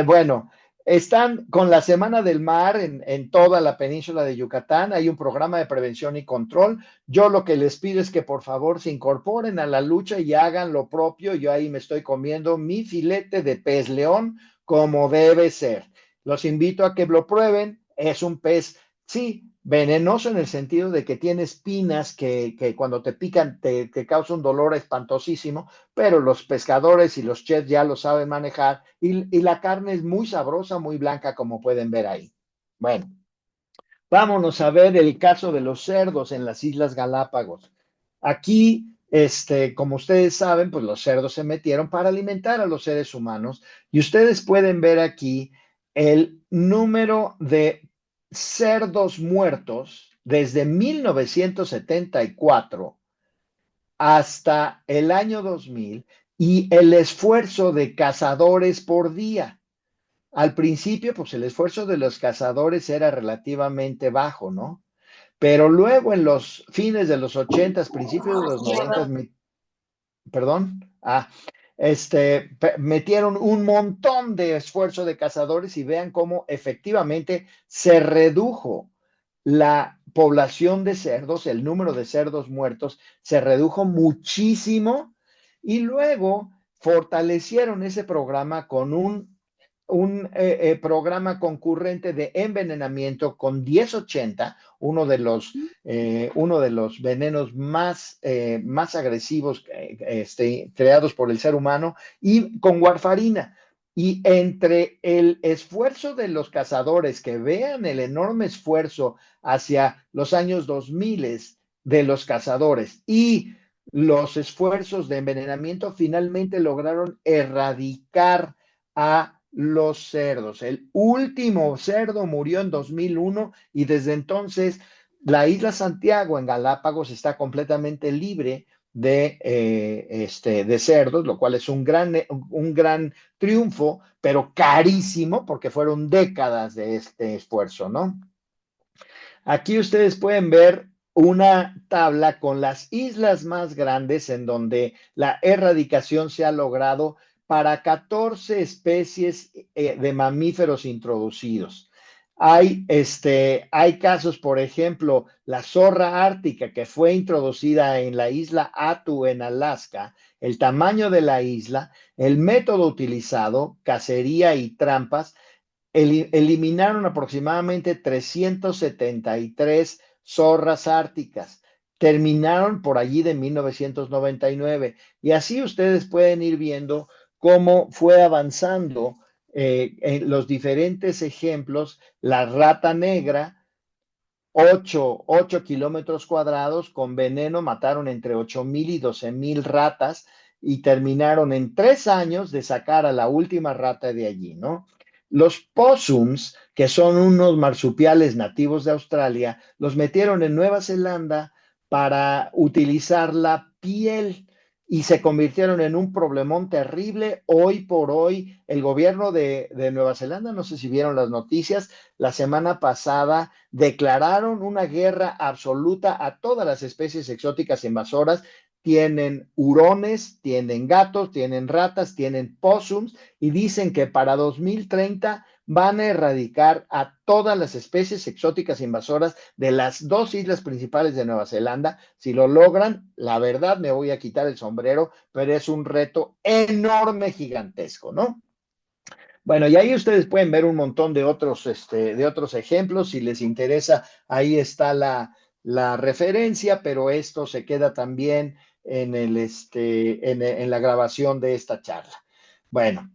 S4: Bueno, están con la Semana del Mar en toda la península de Yucatán. Hay un programa de prevención y control. Yo lo que les pido es que por favor se incorporen a la lucha y hagan lo propio. Yo ahí me estoy comiendo mi filete de pez león como debe ser. Los invito a que lo prueben. Es un pez, sí, venenoso en el sentido de que tiene espinas que cuando te pican te causa un dolor espantosísimo, pero los pescadores y los chefs ya lo saben manejar y la carne es muy sabrosa, muy blanca, como pueden ver ahí. Bueno, vámonos a ver el caso de los cerdos en las Islas Galápagos. Aquí, como ustedes saben, pues los cerdos se metieron para alimentar a los seres humanos y ustedes pueden ver aquí el número de cerdos muertos desde 1974 hasta el año 2000 y el esfuerzo de cazadores por día. Al principio, pues el esfuerzo de los cazadores era relativamente bajo, ¿no? Pero luego en los fines de los 80s, principios de los 90s, metieron un montón de esfuerzo de cazadores y vean cómo efectivamente se redujo la población de cerdos, el número de cerdos muertos se redujo muchísimo y luego fortalecieron ese programa con un programa concurrente de envenenamiento con 1080, uno de los venenos más agresivos creados por el ser humano, y con warfarina. Y entre el esfuerzo de los cazadores, que vean el enorme esfuerzo hacia los años 2000 de los cazadores y los esfuerzos de envenenamiento, finalmente lograron erradicar a los cerdos. El último cerdo murió en 2001 y desde entonces la isla Santiago en Galápagos está completamente libre de cerdos, lo cual es un gran triunfo, pero carísimo porque fueron décadas de este esfuerzo, ¿no? Aquí ustedes pueden ver una tabla con las islas más grandes en donde la erradicación se ha logrado para 14 especies de mamíferos introducidos. Hay casos, por ejemplo, la zorra ártica que fue introducida en la isla Attu en Alaska, el tamaño de la isla, el método utilizado, cacería y trampas, eliminaron aproximadamente 373 zorras árticas. Terminaron por allí de 1999. Y así ustedes pueden ir viendo cómo fue avanzando en los diferentes ejemplos. La rata negra, 8 kilómetros cuadrados con veneno, mataron entre 8,000 y 12,000 ratas y terminaron en 3 años de sacar a la última rata de allí, ¿no? Los possums, que son unos marsupiales nativos de Australia, los metieron en Nueva Zelanda para utilizar la piel y se convirtieron en un problemón terrible. Hoy por hoy, el gobierno de Nueva Zelanda, no sé si vieron las noticias, la semana pasada declararon una guerra absoluta a todas las especies exóticas invasoras. Tienen hurones, tienen gatos, tienen ratas, tienen possums y dicen que para 2030 van a erradicar a todas las especies exóticas invasoras de las 2 islas principales de Nueva Zelanda. Si lo logran, la verdad me voy a quitar el sombrero, pero es un reto enorme, gigantesco, ¿no? Bueno, y ahí ustedes pueden ver un montón de otros ejemplos. Si les interesa, ahí está la referencia, pero esto se queda también en la grabación de esta charla. Bueno,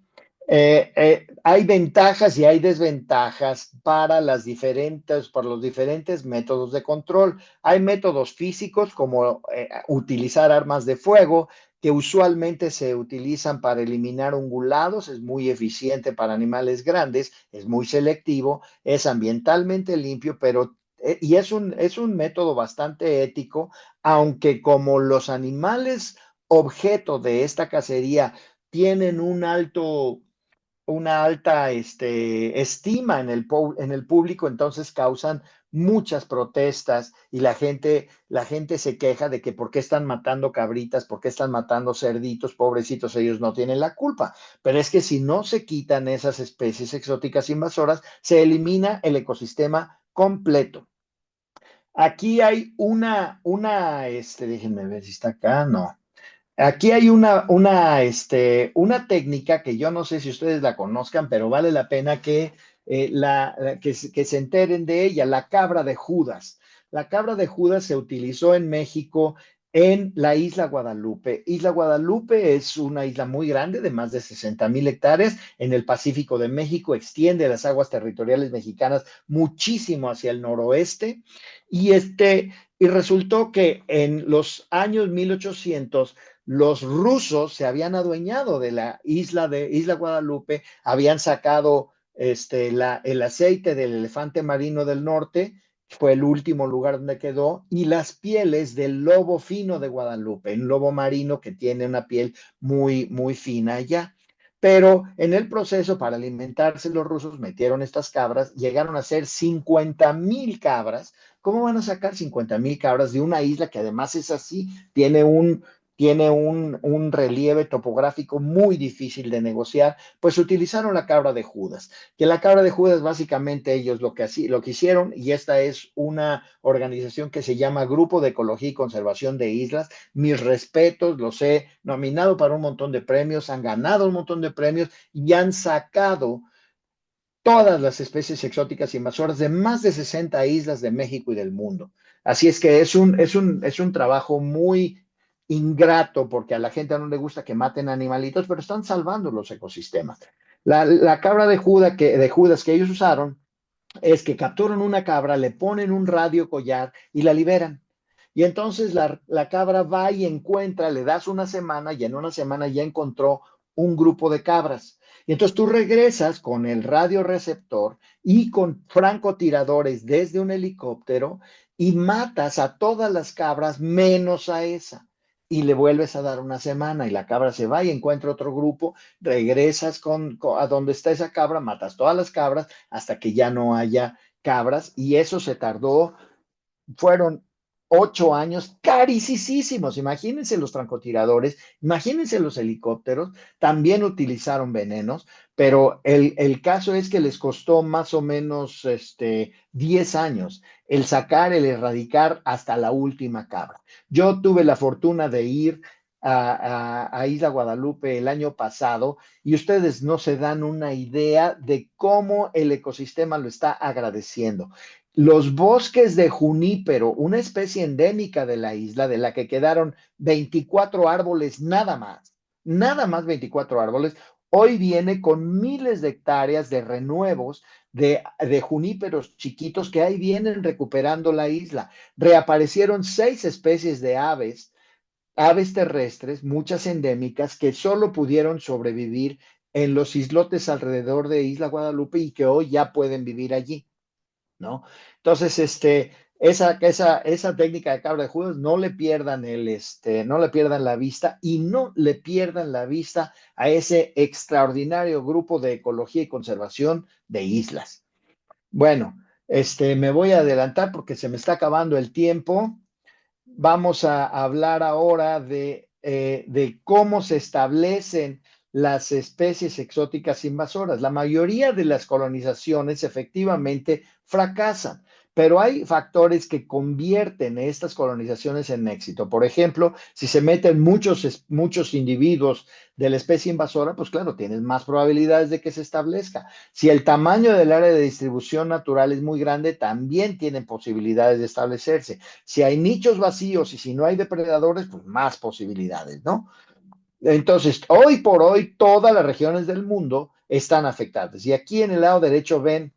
S4: hay ventajas y hay desventajas para los diferentes métodos de control. Hay métodos físicos como utilizar armas de fuego, que usualmente se utilizan para eliminar ungulados, es muy eficiente para animales grandes, es muy selectivo, es ambientalmente limpio, pero y es un método bastante ético, aunque como los animales objeto de esta cacería tienen una alta estima en el público, entonces causan muchas protestas y la gente se queja de que por qué están matando cabritas, por qué están matando cerditos, pobrecitos, ellos no tienen la culpa. Pero es que si no se quitan esas especies exóticas invasoras, se elimina el ecosistema completo. Aquí hay déjenme ver si está acá, no. Aquí hay una técnica que yo no sé si ustedes la conozcan, pero vale la pena que se enteren de ella, la cabra de Judas. La cabra de Judas se utilizó en México en la isla Guadalupe. Isla Guadalupe es una isla muy grande de más de 60,000 hectáreas en el Pacífico de México, extiende las aguas territoriales mexicanas muchísimo hacia el noroeste y resultó que en los años 1800 los rusos se habían adueñado de la isla Guadalupe, habían sacado el aceite del elefante marino del norte, fue el último lugar donde quedó, y las pieles del lobo fino de Guadalupe, un lobo marino que tiene una piel muy, muy fina allá. Pero en el proceso para alimentarse los rusos metieron estas cabras, llegaron a ser 50,000 cabras. ¿Cómo van a sacar 50,000 cabras de una isla que además es así? Tiene un relieve topográfico muy difícil de negociar, pues utilizaron la cabra de Judas, que la cabra de Judas básicamente ellos lo que hicieron, y esta es una organización que se llama Grupo de Ecología y Conservación de Islas, mis respetos, los he nominado para un montón de premios, han ganado un montón de premios y han sacado todas las especies exóticas invasoras de más de 60 islas de México y del mundo. Así es que es un trabajo muy ingrato porque a la gente no le gusta que maten animalitos, pero están salvando los ecosistemas. La cabra de Judas que ellos usaron es que capturan una cabra, le ponen un radio collar y la liberan. Y entonces la cabra va y encuentra, le das una semana y en una semana ya encontró un grupo de cabras. Y entonces tú regresas con el radioreceptor y con francotiradores desde un helicóptero y matas a todas las cabras menos a esa. y le vuelves a dar una semana y la cabra se va y encuentra otro grupo, regresas a donde está esa cabra, matas todas las cabras hasta que ya no haya cabras y eso se tardó, fueron 8 años carísimos. Imagínense los francotiradores, imagínense los helicópteros, también utilizaron venenos, pero el caso es que les costó más o menos 10 años el sacar, el erradicar hasta la última cabra. Yo tuve la fortuna de ir a Isla Guadalupe el año pasado y ustedes no se dan una idea de cómo el ecosistema lo está agradeciendo. Los bosques de junípero, una especie endémica de la isla, de la que quedaron 24 árboles nada más 24 árboles, hoy viene con miles de hectáreas de renuevos de juníperos chiquitos que ahí vienen recuperando la isla. Reaparecieron 6 especies de aves terrestres, muchas endémicas, que solo pudieron sobrevivir en los islotes alrededor de Isla Guadalupe y que hoy ya pueden vivir allí, ¿no? Entonces, esa técnica de cabra de Judas, no le pierdan no le pierdan la vista y no le pierdan la vista a ese extraordinario grupo de ecología y conservación de islas. Bueno, me voy a adelantar porque se me está acabando el tiempo. Vamos a hablar ahora de cómo se establecen las especies exóticas invasoras. La mayoría de las colonizaciones efectivamente fracasan, pero hay factores que convierten estas colonizaciones en éxito. Por ejemplo, si se meten muchos individuos de la especie invasora, pues claro, tienes más probabilidades de que se establezca. Si el tamaño del área de distribución natural es muy grande, también tienen posibilidades de establecerse. Si hay nichos vacíos y si no hay depredadores, pues más posibilidades, ¿no? Entonces, hoy por hoy, todas las regiones del mundo están afectadas. Y aquí en el lado derecho ven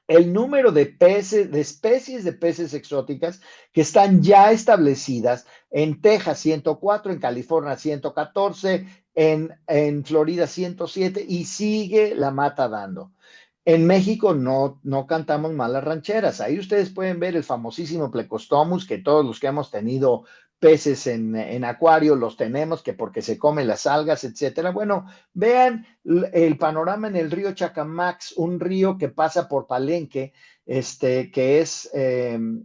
S4: el número de peces, de especies de peces exóticas que están ya establecidas en Texas 104, en California 114, en Florida 107 y sigue la mata dando. En México no cantamos malas rancheras. Ahí ustedes pueden ver el famosísimo Plecostomus, que todos los que hemos tenido peces en acuario los tenemos, que porque se comen las algas, etcétera. Bueno, vean el panorama en el río Chacamax, un río que pasa por Palenque, que es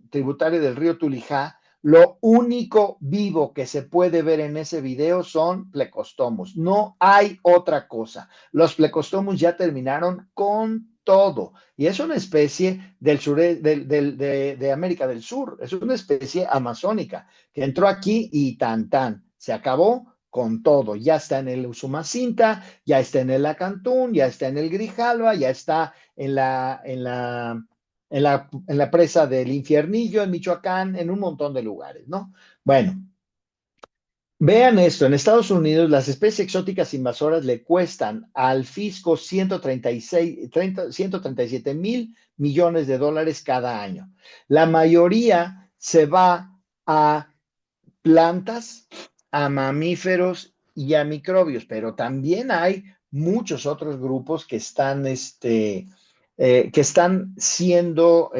S4: tributario del río Tulijá. Lo único vivo que se puede ver en ese video son Plecostomus. No hay otra cosa. Los Plecostomus ya terminaron con todo. Y es una especie de América del Sur. Es una especie amazónica que entró aquí y se acabó con todo. Ya está en el Usumacinta, ya está en el Acantún, ya está en el Grijalva, ya está en la presa del Infiernillo, en Michoacán, en un montón de lugares, ¿no? Bueno, vean esto, en Estados Unidos las especies exóticas invasoras le cuestan al fisco 137 mil millones de dólares cada año. La mayoría se va a plantas, a mamíferos y a microbios, pero también hay muchos otros grupos que están siendo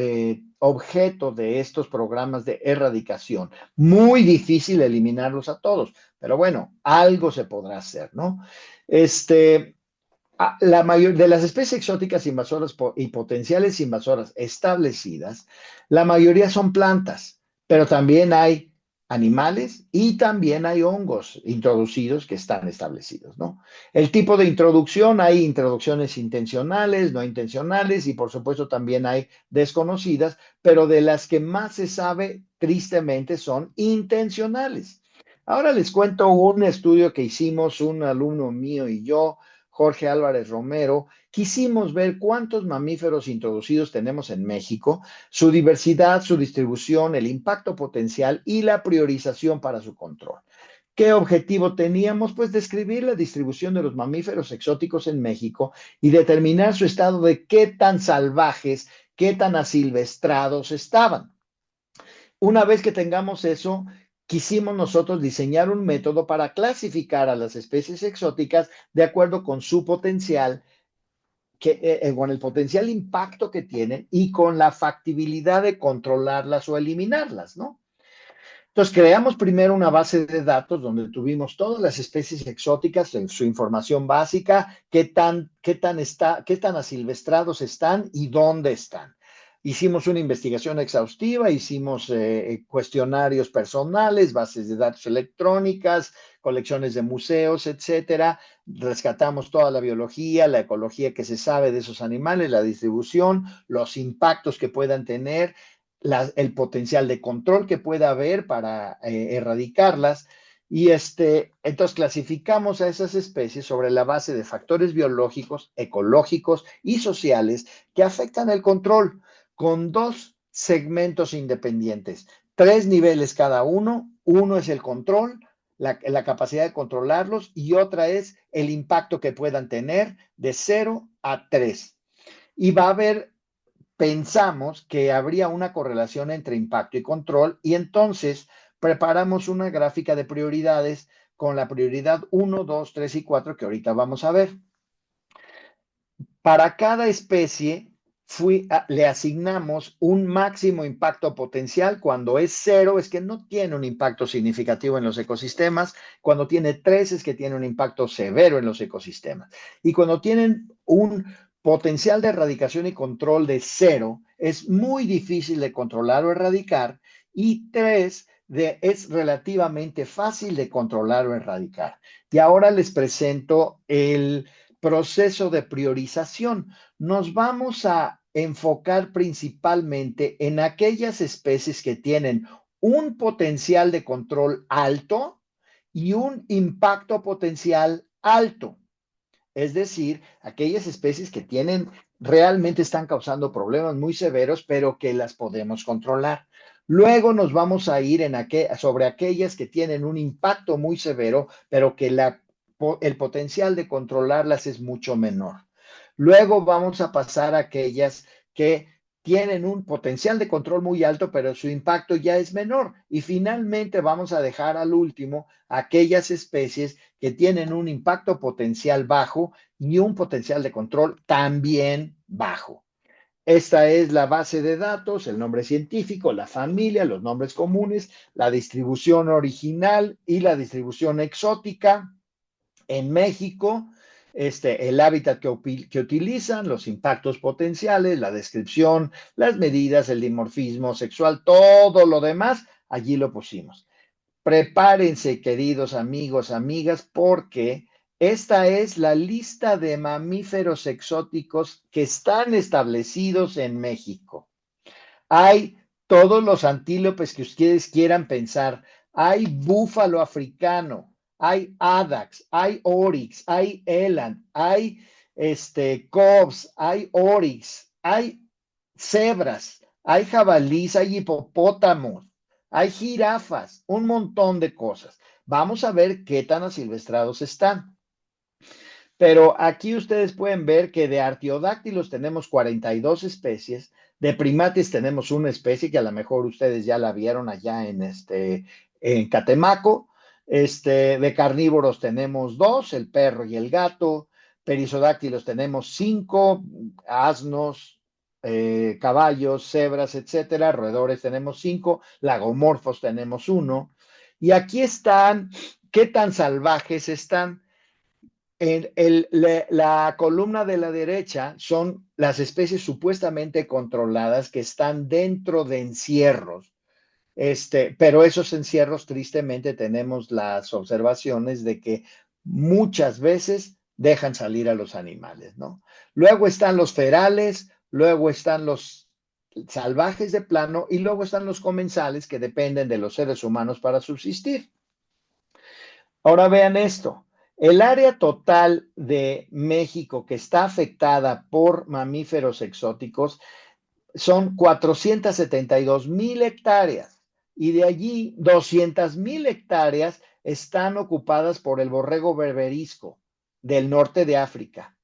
S4: objeto de estos programas de erradicación. Muy difícil eliminarlos a todos, pero bueno, algo se podrá hacer, ¿no? La mayor de las especies exóticas invasoras y potenciales invasoras establecidas, la mayoría son plantas, pero también hay animales y también hay hongos introducidos que están establecidos, ¿no? El tipo de introducción, hay introducciones intencionales, no intencionales y por supuesto también hay desconocidas, pero de las que más se sabe tristemente son intencionales. Ahora les cuento un estudio que hicimos un alumno mío y yo, Jorge Álvarez Romero. Quisimos ver cuántos mamíferos introducidos tenemos en México, su diversidad, su distribución, el impacto potencial y la priorización para su control. ¿Qué objetivo teníamos? Pues describir la distribución de los mamíferos exóticos en México y determinar su estado de qué tan salvajes, qué tan asilvestrados estaban. Una vez que tengamos eso, quisimos nosotros diseñar un método para clasificar a las especies exóticas de acuerdo con su potencial, con el potencial impacto que tienen y con la factibilidad de controlarlas o eliminarlas, ¿no? Entonces, creamos primero una base de datos donde tuvimos todas las especies exóticas, su información básica, qué tan asilvestrados están y dónde están. Hicimos una investigación exhaustiva, hicimos cuestionarios personales, bases de datos electrónicas, colecciones de museos, etcétera. Rescatamos toda la biología, la ecología que se sabe de esos animales, la distribución, los impactos que puedan tener, el potencial de control que pueda haber para erradicarlas. Y entonces clasificamos a esas especies sobre la base de factores biológicos, ecológicos y sociales que afectan el control, con 2 segmentos independientes, 3 niveles cada uno. Uno es el control, la capacidad de controlarlos, y otra es el impacto que puedan tener de 0 a 3. Y va a haber, pensamos que habría una correlación entre impacto y control, y entonces preparamos una gráfica de prioridades con la prioridad 1, 2, 3 y 4 que ahorita vamos a ver. Para cada especie le asignamos un máximo impacto potencial. Cuando es 0 es que no tiene un impacto significativo en los ecosistemas. Cuando tiene 3 es que tiene un impacto severo en los ecosistemas. Y cuando tienen un potencial de erradicación y control de 0, es muy difícil de controlar o erradicar. Y 3 es relativamente fácil de controlar o erradicar. Y ahora les presento el proceso de priorización. Nos vamos a enfocar principalmente en aquellas especies que tienen un potencial de control alto y un impacto potencial alto. Es decir, aquellas especies que realmente están causando problemas muy severos, pero que las podemos controlar. Luego nos vamos a ir sobre aquellas que tienen un impacto muy severo, pero que el potencial de controlarlas es mucho menor. Luego vamos a pasar a aquellas que tienen un potencial de control muy alto, pero su impacto ya es menor. Y finalmente vamos a dejar al último aquellas especies que tienen un impacto potencial bajo y un potencial de control también bajo. Esta es la base de datos, el nombre científico, la familia, los nombres comunes, la distribución original y la distribución exótica. En México, el hábitat que utilizan, los impactos potenciales, la descripción, las medidas, el dimorfismo sexual, todo lo demás, allí lo pusimos. Prepárense, queridos amigos, amigas, porque esta es la lista de mamíferos exóticos que están establecidos en México. Hay todos los antílopes que ustedes quieran pensar. Hay búfalo africano, hay Adax, hay Oryx, hay Eland, hay Cobs, hay Oryx, hay cebras, hay jabalíes, hay hipopótamos, hay jirafas, un montón de cosas. Vamos a ver qué tan asilvestrados están. Pero aquí ustedes pueden ver que de artiodáctilos tenemos 42 especies, de primates tenemos una especie que a lo mejor ustedes ya la vieron allá en Catemaco. De carnívoros tenemos 2, el perro y el gato. Perisodáctilos tenemos 5, asnos, caballos, cebras, etcétera. Roedores tenemos 5, lagomorfos tenemos 1. Y aquí están, ¿qué tan salvajes están? La columna de la derecha son las especies supuestamente controladas que están dentro de encierros. Pero esos encierros, tristemente, tenemos las observaciones de que muchas veces dejan salir a los animales, ¿no? Luego están los ferales, luego están los salvajes de plano y luego están los comensales que dependen de los seres humanos para subsistir. Ahora vean esto. El área total de México que está afectada por mamíferos exóticos son 472,000 hectáreas y de allí 200,000 hectáreas están ocupadas por el borrego berberisco del norte de África.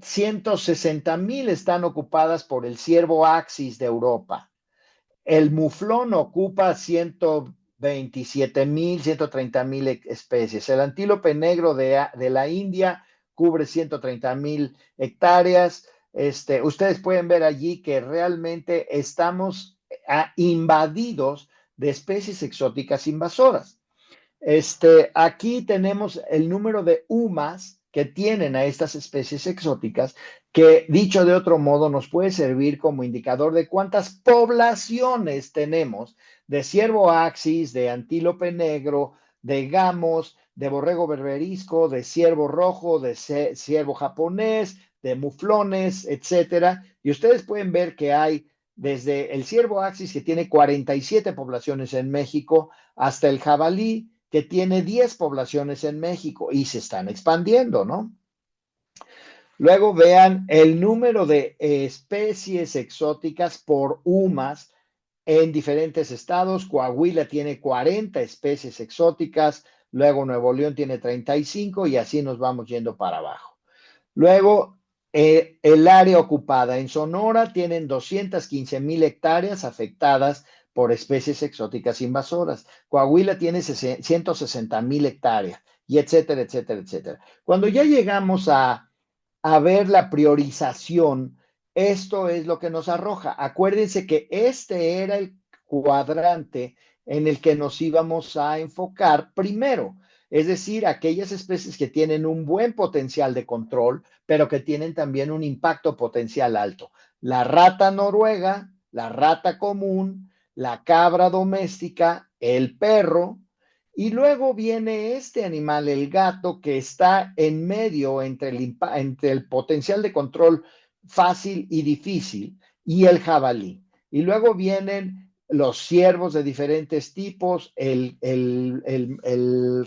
S4: 160,000 están ocupadas por el ciervo axis de Europa. El muflón ocupa 127,000, 130,000 especies. El antílope negro de la India cubre 130,000 hectáreas. Ustedes pueden ver allí que realmente estamos invadidos de especies exóticas invasoras. Aquí tenemos el número de UMAS que tienen a estas especies exóticas, que dicho de otro modo nos puede servir como indicador de cuántas poblaciones tenemos de ciervo axis, de antílope negro, de gamos, de borrego berberisco, de ciervo rojo, de ciervo japonés, de muflones, etcétera. Y ustedes pueden ver que hay desde el ciervo axis, que tiene 47 poblaciones en México, hasta el jabalí, que tiene 10 poblaciones en México y se están expandiendo, ¿no? Luego vean el número de especies exóticas por UMAS en diferentes estados. Coahuila tiene 40 especies exóticas, luego Nuevo León tiene 35 y así nos vamos yendo para abajo. Luego, el área ocupada en Sonora tienen 215,000 hectáreas afectadas por especies exóticas invasoras. Coahuila tiene 160,000 hectáreas, y etcétera, etcétera, etcétera. Cuando ya llegamos a ver la priorización, esto es lo que nos arroja. Acuérdense que este era el cuadrante en el que nos íbamos a enfocar primero. Es decir, aquellas especies que tienen un buen potencial de control, pero que tienen también un impacto potencial alto. La rata noruega, la rata común, la cabra doméstica, el perro, y luego viene este animal, el gato, que está en medio entre el potencial de control fácil y difícil, y el jabalí. Y luego vienen los ciervos de diferentes tipos, el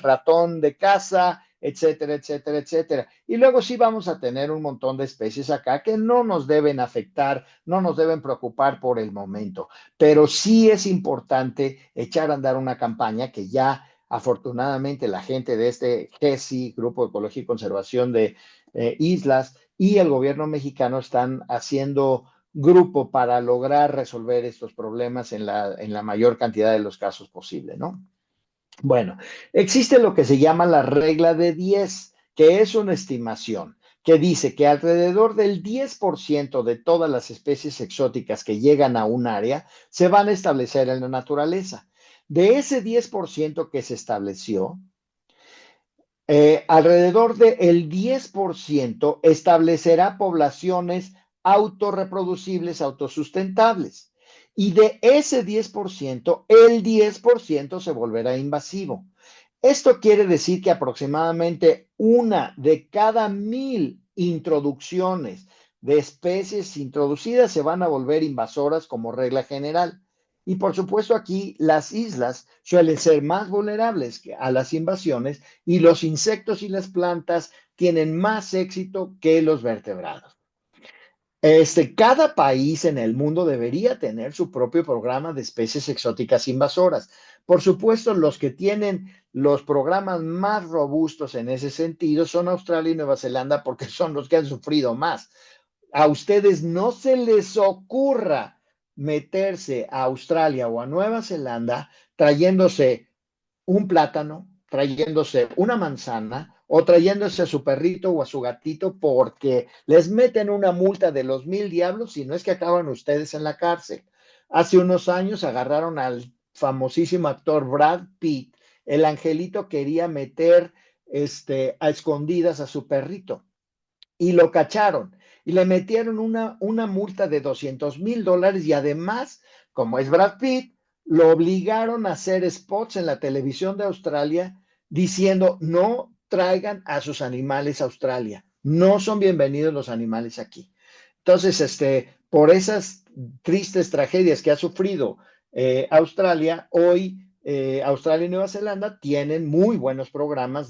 S4: ratón de caza, etcétera, etcétera, etcétera. Y luego sí vamos a tener un montón de especies acá que no nos deben afectar, no nos deben preocupar por el momento, pero sí es importante echar a andar una campaña que ya afortunadamente la gente de este GESI, Grupo de Ecología y Conservación de Islas, y el gobierno mexicano están haciendo grupo para lograr resolver estos problemas en la mayor cantidad de los casos posible, ¿no? Bueno, existe lo que se llama la regla de 10, que es una estimación que dice que alrededor del 10% de todas las especies exóticas que llegan a un área se van a establecer en la naturaleza. De ese 10% que se estableció, alrededor del 10% establecerá poblaciones autorreproducibles, autosustentables. Y de ese 10%, el 10% se volverá invasivo. Esto quiere decir que aproximadamente 1 de cada 1,000 introducciones de especies introducidas se van a volver invasoras como regla general. Y por supuesto aquí las islas suelen ser más vulnerables a las invasiones y los insectos y las plantas tienen más éxito que los vertebrados. Cada país en el mundo debería tener su propio programa de especies exóticas invasoras. Por supuesto, los que tienen los programas más robustos en ese sentido son Australia y Nueva Zelanda porque son los que han sufrido más. A ustedes no se les ocurra meterse a Australia o a Nueva Zelanda trayéndose un plátano, trayéndose una manzana o trayéndose a su perrito o a su gatito porque les meten una multa de los 1,000 diablos y no es que acaban ustedes en la cárcel. Hace unos años agarraron al famosísimo actor Brad Pitt. El angelito quería meter a escondidas a su perrito y lo cacharon y le metieron una multa de $200,000 y además, como es Brad Pitt, lo obligaron a hacer spots en la televisión de Australia diciendo no traigan a sus animales a Australia, no son bienvenidos los animales aquí. Entonces, por esas tristes tragedias que ha sufrido Australia, hoy Australia y Nueva Zelanda tienen muy buenos programas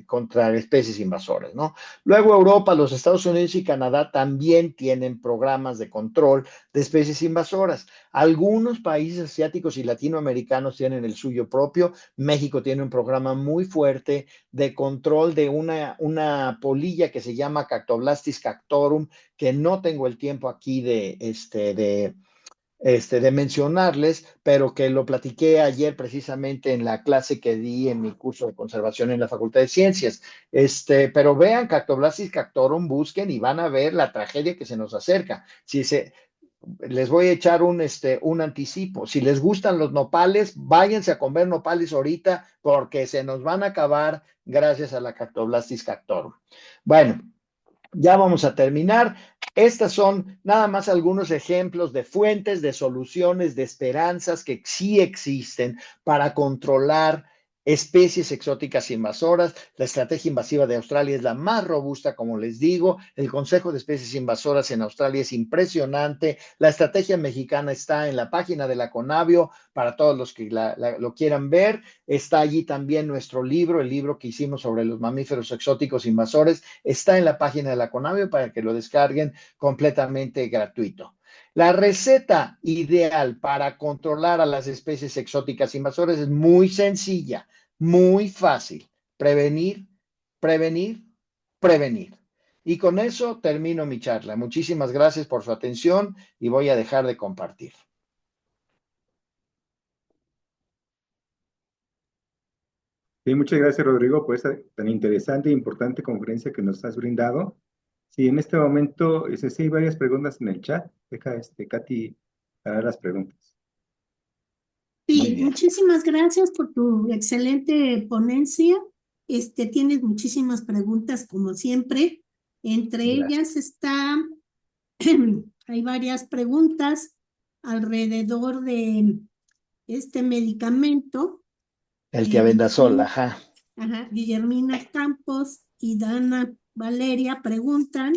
S4: contra especies invasoras, ¿no? Luego Europa, los Estados Unidos y Canadá también tienen programas de control de especies invasoras. Algunos países asiáticos y latinoamericanos tienen el suyo propio. México tiene un programa muy fuerte de control de una polilla que se llama Cactoblastis cactorum, que no tengo el tiempo aquí de mencionarles, pero que lo platiqué ayer precisamente en la clase que di en mi curso de conservación en la Facultad de Ciencias. Pero vean Cactoblastis cactorum, busquen y van a ver la tragedia que se nos acerca. les voy a echar un anticipo. Si les gustan los nopales, váyanse a comer nopales ahorita porque se nos van a acabar gracias a la Cactoblastis cactorum. Bueno, ya vamos a terminar. Estas son nada más algunos ejemplos de fuentes, de soluciones, de esperanzas que sí existen para controlar especies exóticas invasoras. La estrategia invasiva de Australia es la más robusta, como les digo. El Consejo de Especies Invasoras en Australia es impresionante. La estrategia mexicana está en la página de la Conavio para todos los que lo quieran ver. Está allí también nuestro libro, el libro que hicimos sobre los mamíferos exóticos invasores. Está en la página de la Conavio para que lo descarguen completamente gratuito. La receta ideal para controlar a las especies exóticas invasoras es muy sencilla, muy fácil. Prevenir, prevenir, prevenir. Y con eso termino mi charla. Muchísimas gracias por su atención y voy a dejar de compartir.
S1: Sí, muchas gracias, Rodrigo, por esta tan interesante e importante conferencia que nos has brindado. Sí, en este momento, sí hay varias preguntas en el chat. Deja, Katy, hará las preguntas.
S4: Muy
S3: Sí,
S4: bien.
S3: muchísimas gracias por tu excelente ponencia. Tienes muchísimas preguntas, como siempre. Entre ellas está, hay varias preguntas alrededor de este medicamento.
S4: El tiabendazol,
S3: Guillermina, Guillermina Campos y Dana Valeria preguntan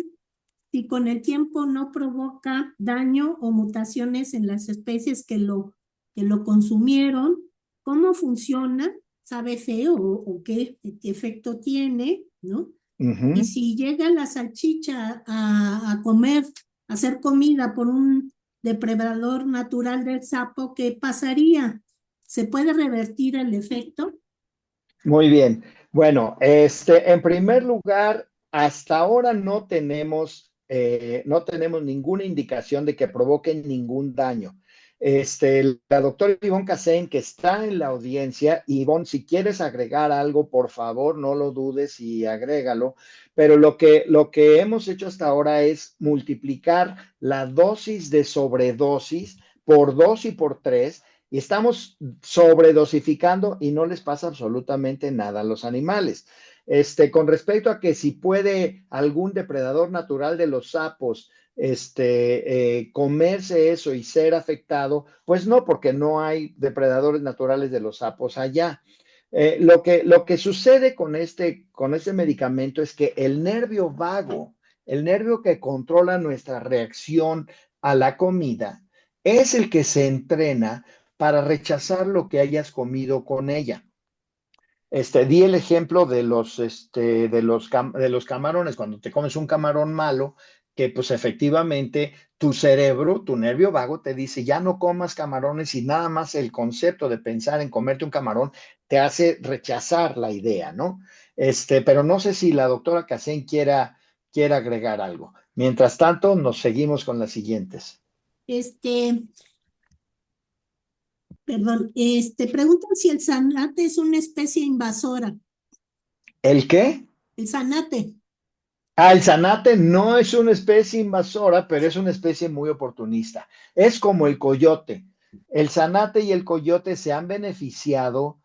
S3: si con el tiempo no provoca daño o mutaciones en las especies que lo consumieron, cómo funciona, sabe feo o qué efecto tiene, ¿no? Y si llega la salchicha a comer, a hacer comida por un depredador natural del sapo, ¿qué pasaría? ¿Se puede revertir el efecto?
S4: Muy bien. Bueno, en primer lugar, hasta ahora no tenemos ninguna indicación de que provoquen ningún daño. La doctora Ivonne Casén, que está en la audiencia, Ivonne, si quieres agregar algo, por favor, no lo dudes y agrégalo. Pero lo que hemos hecho hasta ahora es multiplicar la dosis de sobredosis por 2 y por 3 y estamos sobredosificando y no les pasa absolutamente nada a los animales. Con respecto a que si puede algún depredador natural de los sapos comerse eso y ser afectado, pues no, porque no hay depredadores naturales de los sapos allá. Lo que sucede con este medicamento es que el nervio vago, el nervio que controla nuestra reacción a la comida, es el que se entrena para rechazar lo que hayas comido con ella. Di el ejemplo de los camarones, cuando te comes un camarón malo, que pues efectivamente tu cerebro, tu nervio vago te dice, ya no comas camarones y nada más el concepto de pensar en comerte un camarón te hace rechazar la idea, ¿no? Pero no sé si la doctora Casén quiera agregar algo. Mientras tanto, nos seguimos con las siguientes.
S3: Preguntan si el zanate es una especie invasora.
S4: ¿El qué?
S3: El zanate.
S4: El zanate no es una especie invasora, pero es una especie muy oportunista. Es como el coyote. El zanate y el coyote se han beneficiado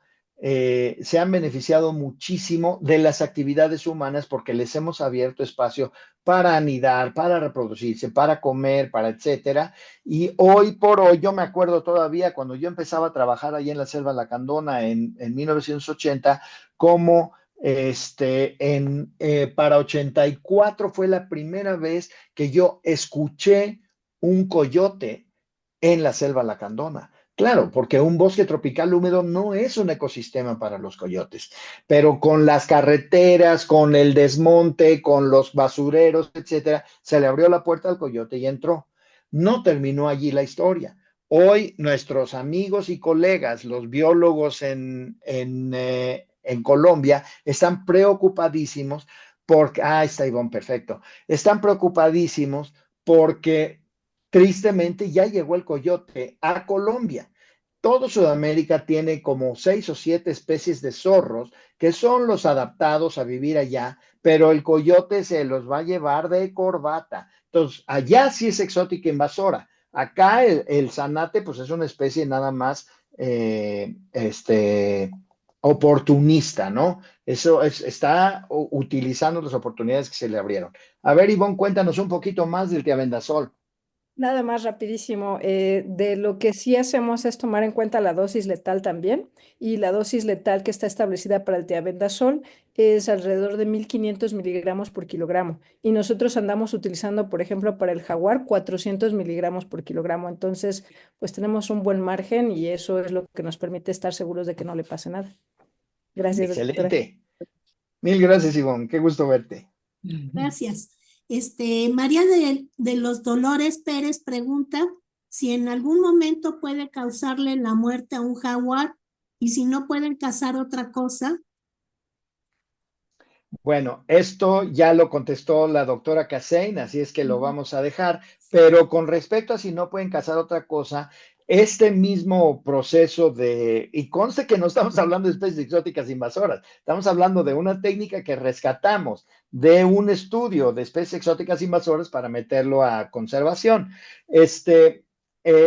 S4: muchísimo de las actividades humanas porque les hemos abierto espacio para anidar, para reproducirse, para comer, para etcétera. Y hoy por hoy, yo me acuerdo todavía cuando yo empezaba a trabajar ahí en la Selva Lacandona en 1980, como para 84 fue la primera vez que yo escuché un coyote en la Selva Lacandona. Claro, porque un bosque tropical húmedo no es un ecosistema para los coyotes, pero con las carreteras, con el desmonte, con los basureros, etcétera, se le abrió la puerta al coyote y entró. No terminó allí la historia. Hoy nuestros amigos y colegas, los biólogos en Colombia, están preocupadísimos porque, está Ivonne, perfecto, están preocupadísimos porque tristemente ya llegó el coyote a Colombia. Todo Sudamérica tiene como 6 o 7 especies de zorros que son los adaptados a vivir allá, pero el coyote se los va a llevar de corbata. Entonces, allá sí es exótica invasora. Acá el zanate, pues es una especie nada más oportunista, ¿no? Está utilizando las oportunidades que se le abrieron. A ver, Ivonne, cuéntanos un poquito más del tiabendazol.
S5: Nada más rapidísimo, de lo que sí hacemos es tomar en cuenta la dosis letal también, y la dosis letal que está establecida para el tiabendazol es alrededor de 1500 miligramos por kilogramo, y nosotros andamos utilizando, por ejemplo, para el jaguar 400 miligramos por kilogramo. Entonces, pues tenemos un buen margen y eso es lo que nos permite estar seguros de que no le pase nada. Gracias, doctora.
S4: Excelente. Mil gracias, Ivonne. Qué gusto verte.
S3: Gracias. María de los Dolores Pérez pregunta si en algún momento puede causarle la muerte a un jaguar y si no pueden cazar otra cosa.
S4: Bueno, esto ya lo contestó la doctora Cassein, así es que lo vamos a dejar, pero con respecto a si no pueden cazar otra cosa, este mismo proceso y conste que no estamos hablando de especies exóticas invasoras, estamos hablando de una técnica que rescatamos de un estudio de especies exóticas invasoras para meterlo a conservación.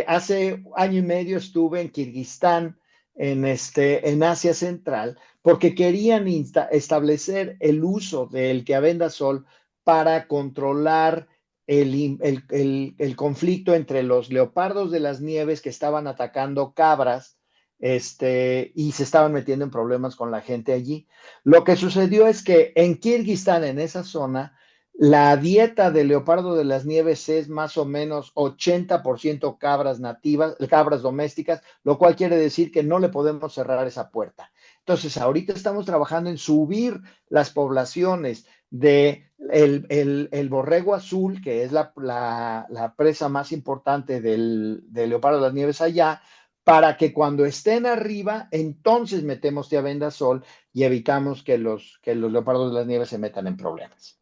S4: Hace año y medio estuve en Kirguistán, en Asia Central, porque querían establecer el uso del tiabendazol para controlar el conflicto entre los leopardos de las nieves que estaban atacando cabras, y se estaban metiendo en problemas con la gente allí. Lo que sucedió es que en Kirguistán, en esa zona, la dieta del leopardo de las nieves es más o menos 80% cabras nativas, cabras domésticas, lo cual quiere decir que no le podemos cerrar esa puerta. Entonces, ahorita estamos trabajando en subir las poblaciones de el borrego azul, que es la presa más importante del leopardo de las nieves allá, para que cuando estén arriba, entonces metemos tiabendazol y evitamos que los leopardos de las nieves se metan en problemas.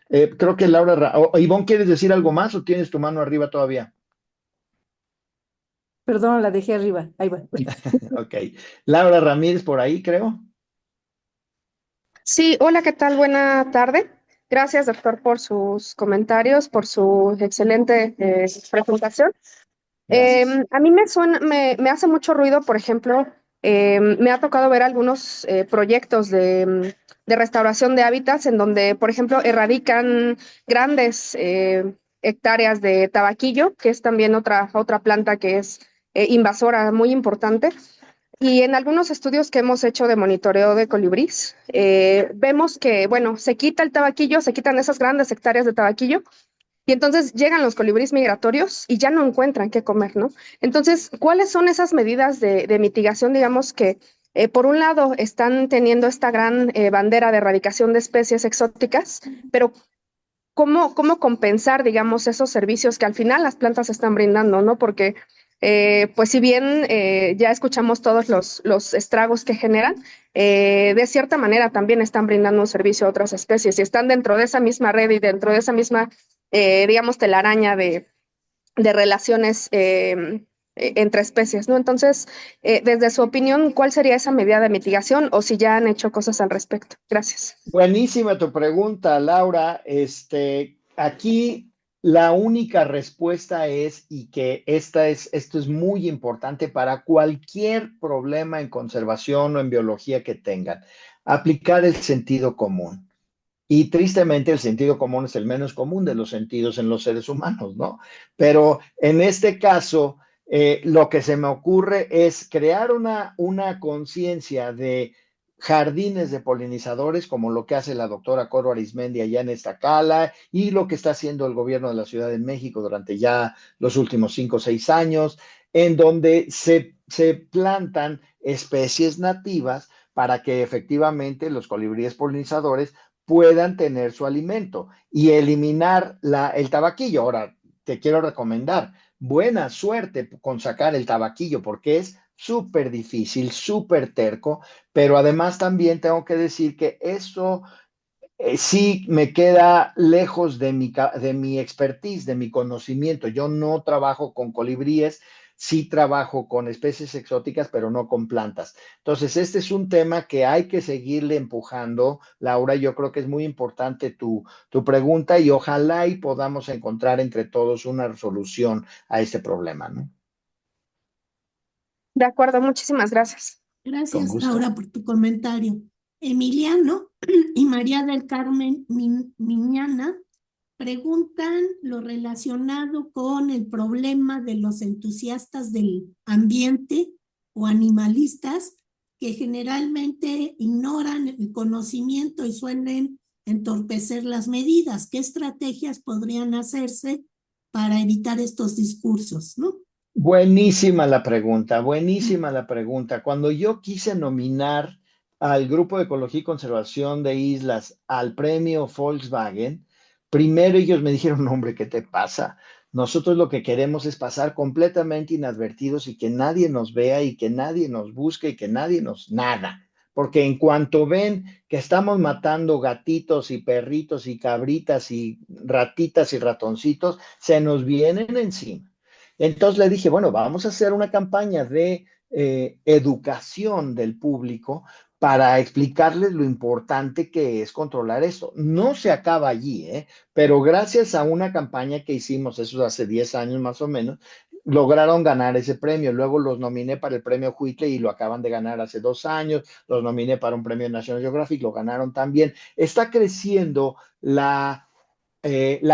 S4: Creo que Ivonne, ¿quieres decir algo más o tienes tu mano arriba todavía?
S5: Perdón, la dejé arriba. Ahí va.
S4: Ok. Laura Ramírez por ahí, creo.
S6: Sí, hola, ¿qué tal? Buena tarde. Gracias, doctor, por sus comentarios, por su excelente presentación.
S4: Gracias.
S6: A mí me hace mucho ruido, por ejemplo, me ha tocado ver algunos proyectos de restauración de hábitats en donde, por ejemplo, erradican grandes hectáreas de tabaquillo, que es también otra planta que es invasora muy importante. Y en algunos estudios que hemos hecho de monitoreo de colibrís, vemos que, bueno, se quita el tabaquillo, se quitan esas grandes hectáreas de tabaquillo, y entonces llegan los colibríes migratorios y ya no encuentran qué comer, ¿no? Entonces, ¿cuáles son esas medidas de mitigación, digamos, que por un lado están teniendo esta gran bandera de erradicación de especies exóticas, pero cómo compensar, digamos, esos servicios que al final las plantas están brindando, ¿no? Porque, pues si bien ya escuchamos todos los estragos que generan, de cierta manera también están brindando un servicio a otras especies y están dentro de esa misma red y dentro de esa misma, digamos, telaraña de relaciones entre especies, ¿no? Entonces, desde su opinión, ¿cuál sería esa medida de mitigación o si ya han hecho cosas al respecto? Gracias.
S4: Buenísima tu pregunta, Laura. Aquí la única respuesta es, y que esto es muy importante para cualquier problema en conservación o en biología que tengan, aplicar el sentido común. Y tristemente el sentido común es el menos común de los sentidos en los seres humanos, ¿no? Pero en este caso, lo que se me ocurre es crear una conciencia de jardines de polinizadores, como lo que hace la doctora Coro Arismendi allá en Iztacala y lo que está haciendo el gobierno de la Ciudad de México durante ya los últimos 5 o 6 años, en donde se plantan especies nativas para que efectivamente los colibríes polinizadores puedan tener su alimento y eliminar el tabaquillo. Ahora, te quiero recomendar, buena suerte con sacar el tabaquillo porque es súper difícil, súper terco, pero además también tengo que decir que eso sí me queda lejos de mi expertise, de mi conocimiento. Yo no trabajo con colibríes, sí trabajo con especies exóticas, pero no con plantas. Entonces, este es un tema que hay que seguirle empujando, Laura. Yo creo que es muy importante tu pregunta y ojalá y podamos encontrar entre todos una solución a este problema, ¿no?
S6: De acuerdo, muchísimas gracias.
S4: Con
S3: Gracias,
S4: gusto.
S3: Laura, por tu comentario. Emiliano y María del Carmen Miñana preguntan lo relacionado con el problema de los entusiastas del ambiente o animalistas que generalmente ignoran el conocimiento y suelen entorpecer las medidas. ¿Qué estrategias podrían hacerse para evitar estos discursos, no?
S4: Buenísima la pregunta, buenísima la pregunta. Cuando yo quise nominar al Grupo de Ecología y Conservación de Islas al premio Volkswagen, primero ellos me dijeron, no, hombre, ¿qué te pasa? Nosotros lo que queremos es pasar completamente inadvertidos y que nadie nos vea y que nadie nos busque y que nadie nos nada. Porque en cuanto ven que estamos matando gatitos y perritos y cabritas y ratitas y ratoncitos, se nos vienen encima. Entonces le dije, bueno, vamos a hacer una campaña de educación del público para explicarles lo importante que es controlar esto. No se acaba allí, pero gracias a una campaña que hicimos, eso hace 10 años más o menos, lograron ganar ese premio. Luego los nominé para el premio Huitle y lo acaban de ganar hace 2 años. Los nominé para un premio National Geographic, lo ganaron también. Está creciendo la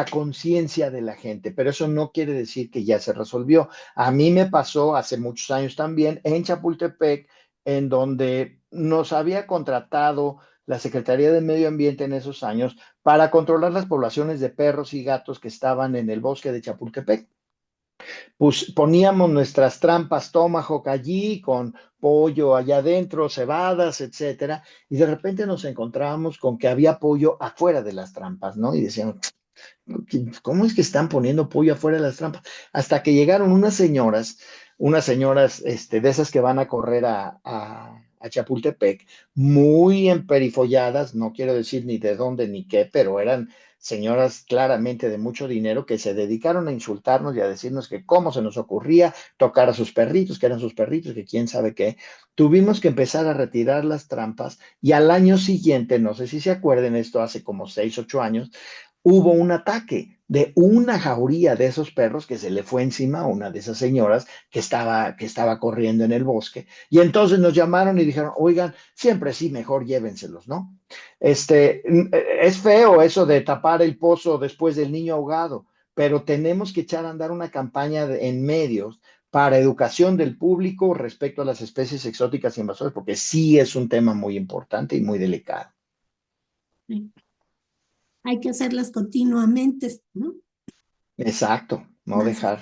S4: conciencia de la gente, pero eso no quiere decir que ya se resolvió. A mí me pasó hace muchos años también en Chapultepec, en donde nos había contratado la Secretaría de Medio Ambiente en esos años para controlar las poblaciones de perros y gatos que estaban en el bosque de Chapultepec. Pues poníamos nuestras trampas Tomahawk allí con pollo allá adentro, cebadas, etcétera, y de repente nos encontrábamos con que había pollo afuera de las trampas, ¿no? Y decíamos, ¿cómo es que están poniendo pollo afuera de las trampas? Hasta que llegaron unas señoras de esas que van a correr a Chapultepec, muy emperifolladas, no quiero decir ni de dónde ni qué, pero eran señoras claramente de mucho dinero que se dedicaron a insultarnos y a decirnos que cómo se nos ocurría tocar a sus perritos, que eran sus perritos, que quién sabe qué. Tuvimos que empezar a retirar las trampas y al año siguiente, no sé si se acuerden, esto hace como 6, 8 años, hubo un ataque de una jauría de esos perros que se le fue encima a una de esas señoras que estaba corriendo en el bosque. Y entonces nos llamaron y dijeron, oigan, siempre sí, mejor llévenselos, ¿no? Es feo eso de tapar el pozo después del niño ahogado, pero tenemos que echar a andar una campaña en medios para educación del público respecto a las especies exóticas e invasoras, porque sí es un tema muy importante y muy delicado.
S3: Sí. Hay que hacerlas continuamente, ¿no?
S4: Exacto, no dejar.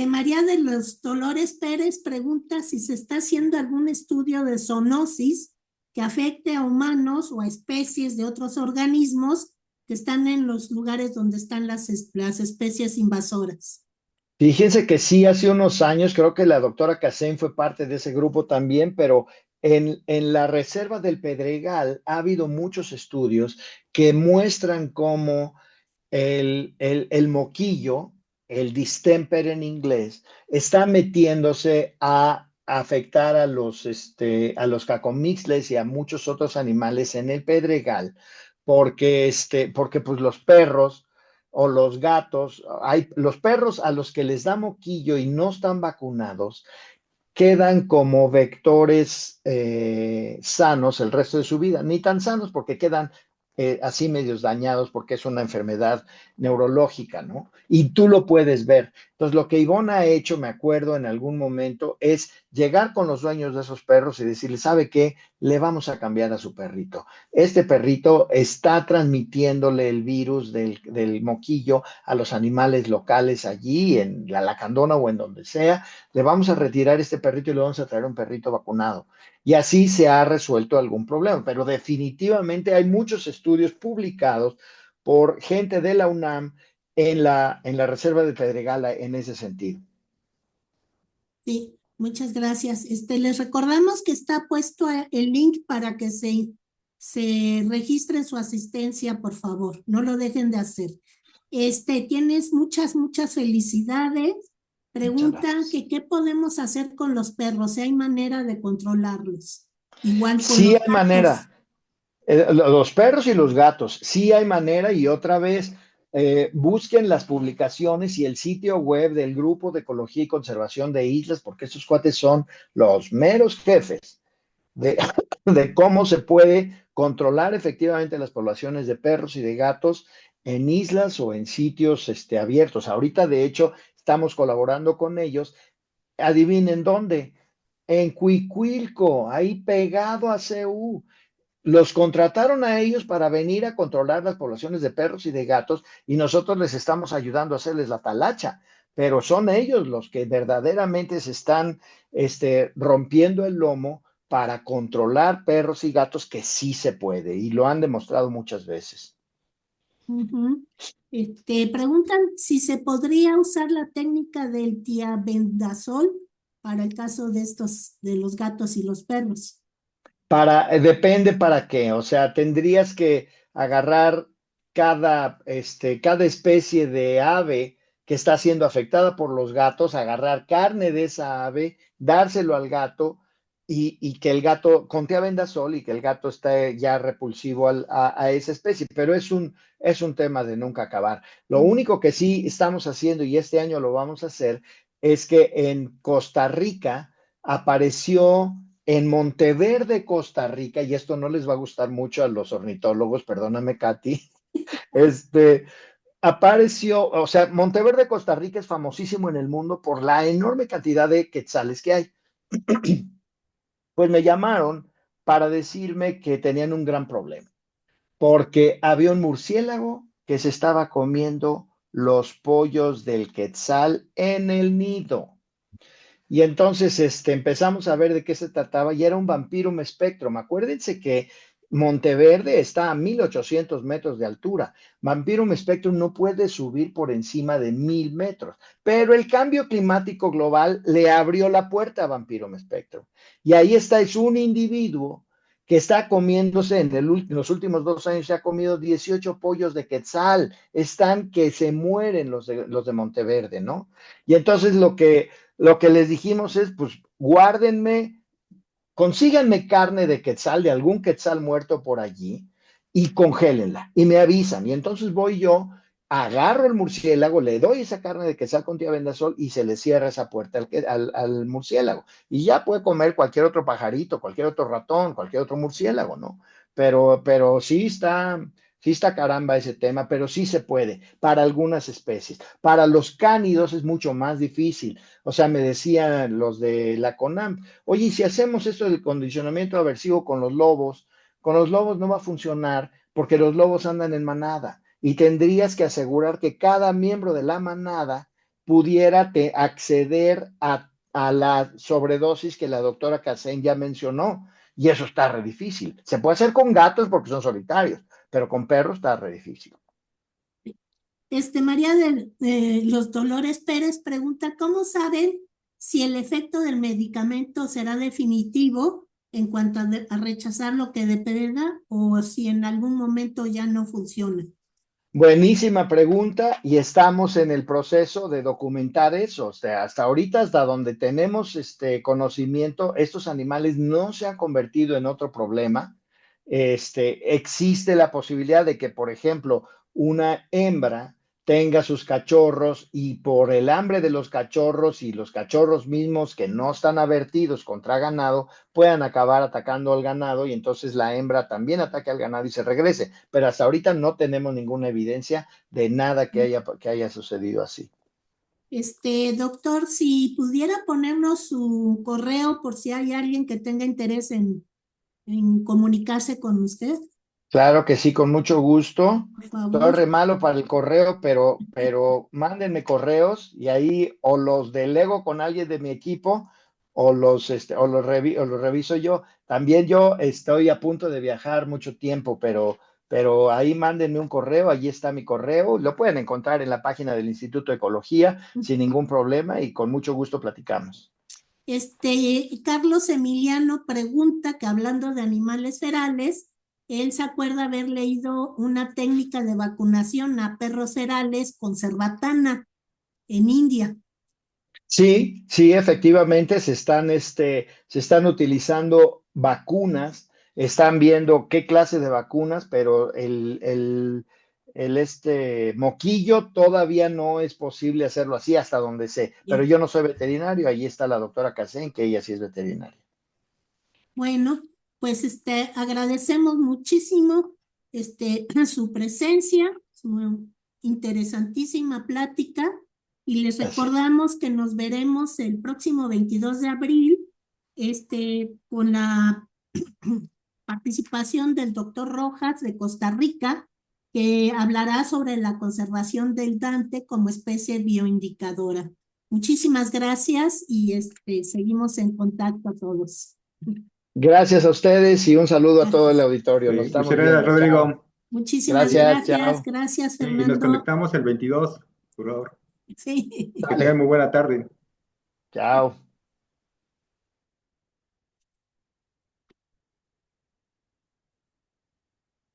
S3: María de los Dolores Pérez pregunta si se está haciendo algún estudio de zoonosis que afecte a humanos o a especies de otros organismos que están en los lugares donde están las especies invasoras.
S4: Fíjense que sí, hace unos años, creo que la doctora Cassén fue parte de ese grupo también, pero en la reserva del Pedregal ha habido muchos estudios que muestran cómo el moquillo, el distemper en inglés, está metiéndose a afectar a los cacomixles y a muchos otros animales en el Pedregal, porque pues los perros o los gatos, los perros a los que les da moquillo y no están vacunados, quedan como vectores sanos el resto de su vida, ni tan sanos porque quedan así medios dañados porque es una enfermedad neurológica, ¿no? Y tú lo puedes ver. Entonces, lo que Ivonne ha hecho, me acuerdo en algún momento, es llegar con los dueños de esos perros y decirles, ¿sabe qué? Le vamos a cambiar a su perrito. Este perrito está transmitiéndole el virus del moquillo a los animales locales allí, en la Lacandona o en donde sea. Le vamos a retirar este perrito y le vamos a traer un perrito vacunado. Y así se ha resuelto algún problema, pero definitivamente hay muchos estudios publicados por gente de la UNAM en la reserva de Pedregal en ese sentido.
S3: Sí, muchas gracias. Les recordamos que está puesto el link para que se registre su asistencia, por favor. No lo dejen de hacer. Tienes muchas felicidades Preguntan que qué podemos hacer con los perros, si hay manera de controlarlos. Igual con
S4: Sí
S3: los
S4: hay
S3: gatos.
S4: manera. Los perros y los gatos, sí hay manera y otra vez busquen las publicaciones y el sitio web del Grupo de Ecología y Conservación de Islas, porque estos cuates son los meros jefes de, de cómo se puede controlar efectivamente las poblaciones de perros y de gatos en islas o en sitios abiertos. Ahorita, de hecho, estamos colaborando con ellos. Adivinen dónde. En Cuicuilco, ahí pegado a CU. Los contrataron a ellos para venir a controlar las poblaciones de perros y de gatos y nosotros les estamos ayudando a hacerles la talacha, pero son ellos los que verdaderamente se están rompiendo el lomo para controlar perros y gatos, que sí se puede y lo han demostrado muchas veces.
S3: Preguntan si se podría usar la técnica del tiabendazol para el caso de los gatos y los perros.
S4: Depende para qué, o sea, tendrías que agarrar cada especie de ave que está siendo afectada por los gatos, agarrar carne de esa ave, dárselo al gato y que el gato, con tiabendazol, y que el gato esté ya repulsivo a esa especie, pero es un tema de nunca acabar. Lo único que sí estamos haciendo, y este año lo vamos a hacer, es que en Costa Rica apareció en Monteverde, Costa Rica, y esto no les va a gustar mucho a los ornitólogos, perdóname, Katy, apareció, o sea, Monteverde, Costa Rica es famosísimo en el mundo por la enorme cantidad de quetzales que hay. Pues me llamaron para decirme que tenían un gran problema, porque había un murciélago que se estaba comiendo los pollos del quetzal en el nido. Y entonces empezamos a ver de qué se trataba y era un Vampirum spectrum. Acuérdense que Monteverde está a 1800 metros de altura. Vampirum spectrum no puede subir por encima de 1000 metros, pero el cambio climático global le abrió la puerta a Vampirum spectrum. Y ahí está, es un individuo que está comiéndose, en los últimos 2 años se ha comido 18 pollos de quetzal. Están que se mueren los de Monteverde, ¿no? Y entonces lo que les dijimos es, pues, guárdenme, consíganme carne de quetzal, de algún quetzal muerto por allí, y congélenla, y me avisan. Y entonces voy yo, agarro el murciélago, le doy esa carne de quetzal con tiabendazol y se le cierra esa puerta al murciélago. Y ya puede comer cualquier otro pajarito, cualquier otro ratón, cualquier otro murciélago, ¿no? Pero sí está caramba ese tema, pero sí se puede para algunas especies. Para los cánidos es mucho más difícil. O sea, me decían los de la CONAM, oye, ¿y si hacemos esto del condicionamiento aversivo con los lobos no va a funcionar porque los lobos andan en manada y tendrías que asegurar que cada miembro de la manada pudiera acceder a la sobredosis que la doctora Cassén ya mencionó. Y eso está re difícil. Se puede hacer con gatos porque son solitarios, pero con perros está re difícil.
S3: María de los Dolores Pérez pregunta, ¿cómo saben si el efecto del medicamento será definitivo en cuanto a rechazar lo que depreda o si en algún momento ya no funciona?
S4: Buenísima pregunta y estamos en el proceso de documentar eso. O sea, hasta ahorita, hasta donde tenemos conocimiento, estos animales no se han convertido en otro problema. Existe la posibilidad de que, por ejemplo, una hembra tenga sus cachorros y por el hambre de los cachorros y los cachorros mismos que no están avertidos contra ganado, puedan acabar atacando al ganado y entonces la hembra también ataque al ganado y se regrese. Pero hasta ahorita no tenemos ninguna evidencia de nada que haya sucedido así.
S3: Doctor, si pudiera ponernos su correo por si hay alguien que tenga interés en comunicarse con usted.
S4: Claro que sí, con mucho gusto.
S3: Por favor.
S4: Estoy re malo para el correo, pero mándenme correos y ahí o los delego con alguien de mi equipo o los reviso yo. También yo estoy a punto de viajar mucho tiempo, pero ahí mándenme un correo, allí está mi correo. Lo pueden encontrar en la página del Instituto de Ecología sin ningún problema y con mucho gusto platicamos.
S3: Carlos Emiliano pregunta que hablando de animales ferales, él se acuerda haber leído una técnica de vacunación a perros ferales con cerbatana en India.
S4: Sí, sí, efectivamente se están utilizando vacunas, están viendo qué clase de vacunas, pero el moquillo todavía no es posible hacerlo así hasta donde sé. Pero
S3: Bien.
S4: yo no soy veterinario, ahí está la doctora Casén, que ella sí es veterinaria.
S3: Bueno, pues agradecemos muchísimo su presencia, su interesantísima plática y les
S4: Gracias.
S3: recordamos que nos veremos el próximo 22 de abril con la participación del doctor Rojas de Costa Rica, que hablará sobre la conservación del Dante como especie bioindicadora. Muchísimas gracias y seguimos en contacto a todos.
S4: Gracias a ustedes y un saludo a todo el auditorio. Nos
S1: Muchas
S4: estamos
S1: gracias,
S4: viendo. Chao.
S1: Rodrigo.
S3: Muchísimas
S4: Gracias,
S3: gracias,
S4: chao.
S3: gracias
S1: Y nos
S3: Fernando.
S1: conectamos el 22, por favor.
S3: Sí.
S1: Que tengan muy buena tarde.
S4: Chao.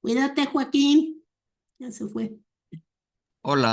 S3: Cuídate, Joaquín. Ya se fue.
S7: Hola.